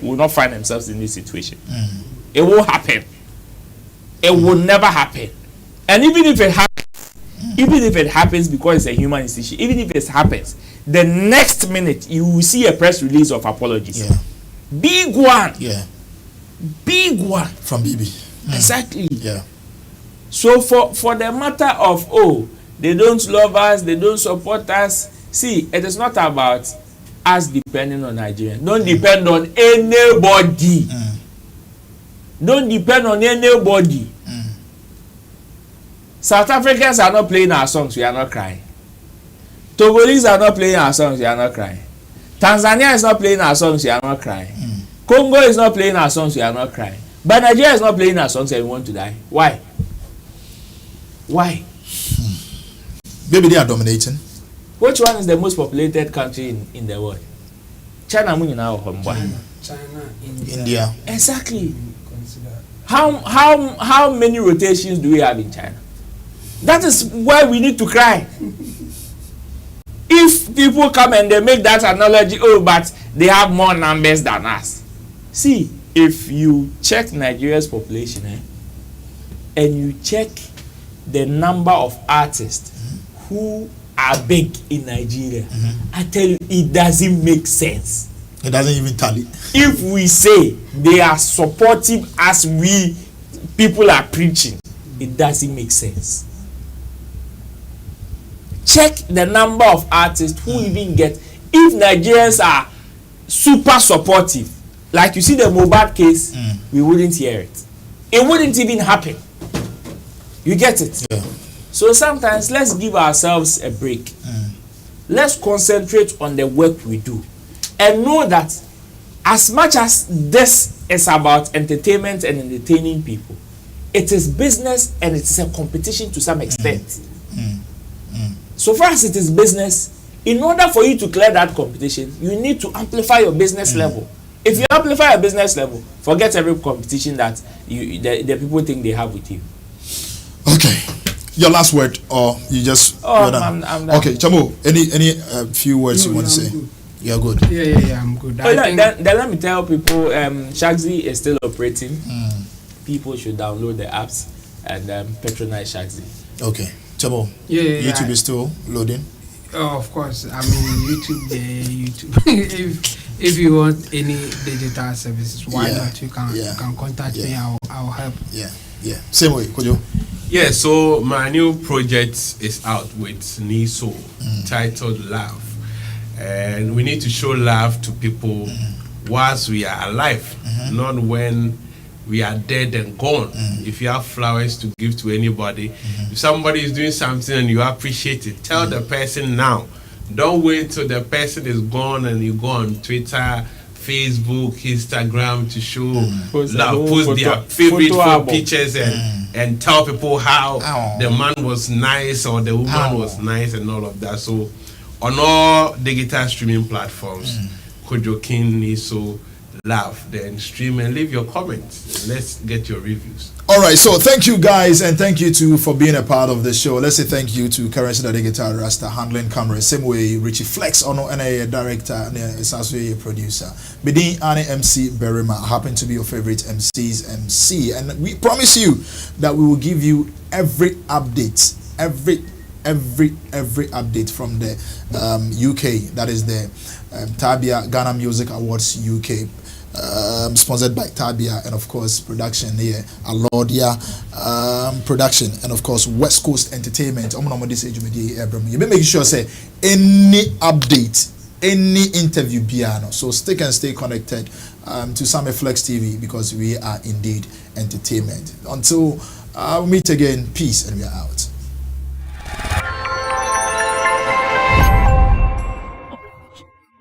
S7: will not find themselves in this situation. It won't happen. It will never happen. And even if it happens because it's a human institution, even if it happens, the next minute you will see a press release of apologies.
S4: Yeah.
S7: Big one.
S4: Yeah.
S7: Big one.
S4: From BB.
S7: Exactly.
S4: Yeah.
S7: So for the matter of They don't love us. They don't support us. See, it is not about us depending on Nigerians. Don't depend on anybody. Don't depend on anybody. South Africans are not playing our songs. We are not crying. Togolese are not playing our songs. We are not crying. Tanzania is not playing our songs. We are not crying. Congo is not playing our songs. We are not crying. But Nigeria is not playing our songs and we want to die. Why? Why?
S4: Maybe they are dominating.
S7: Which one is the most populated country in the world? China,
S6: China,
S4: India.
S7: Exactly. How many rotations do we have in China? That is why we need to cry. If people come and they make that analogy, oh, but they have more numbers than us. See, if you check Nigeria's population and you check the number of artists who are big in Nigeria, I tell you, it doesn't make sense.
S4: It doesn't even tally.
S7: If we say they are supportive as we people are preaching, it doesn't make sense. Check the number of artists who even get. If Nigerians are super supportive, like you see the Mohbad case, we wouldn't hear it. It wouldn't even happen. You get it?
S4: Yeah.
S7: So sometimes let's give ourselves a break. Let's concentrate on the work we do and know that as much as this is about entertainment and entertaining people, it is business and it is a competition to some extent. So far as it is business, in order for you to clear that competition, you need to amplify your business level. If you amplify your business level, forget every competition that the people think they have with you.
S4: Okay. Your last word, or you just?
S7: Oh, I'm done.
S4: Okay, Chamo. Any few words you want to say?
S6: Good.
S4: You're good.
S6: Yeah, I'm good.
S7: Then let me tell people, Shaxi is still operating. People should download the apps and patronize Shaxi.
S4: Okay, Chamo. YouTube is still loading.
S6: Oh, of course. I mean, YouTube. if you want any digital services, why not? You can contact me. I'll help.
S4: Yeah. Same way, Kojo.
S5: Yeah, so my new project is out with Niso, titled Love. And we need to show love to people whilst we are alive, not when we are dead and gone. If you have flowers to give to anybody, if somebody is doing something and you appreciate it, tell the person now. Don't wait till the person is gone and you go on Twitter, Facebook, Instagram to show love, post their favorite pictures and tell people how the man was nice or the woman was nice and all of that. So on all digital streaming platforms, Kojo King Niso Love, then stream and leave your comments. Let's get your reviews.
S4: All right, so thank you guys, and thank you too for being a part of the show. Let's say thank you to Currency the Guitar Rasta handling camera, same way Richie Flex Ono and a director and is also a producer. Bidin Annie MC Berima happen to be your favorite MC's MC, and we promise you that we will give you every update, every update from the UK. That is the Tabia Ghana Music Awards UK. Sponsored by Tabia and of course production here, Alodia production, and of course West Coast Entertainment. You may make sure say any update, any interview piano. So stick and stay connected to Sammy Flex TV, because we are indeed entertainment. Until we meet again, peace, and we are out.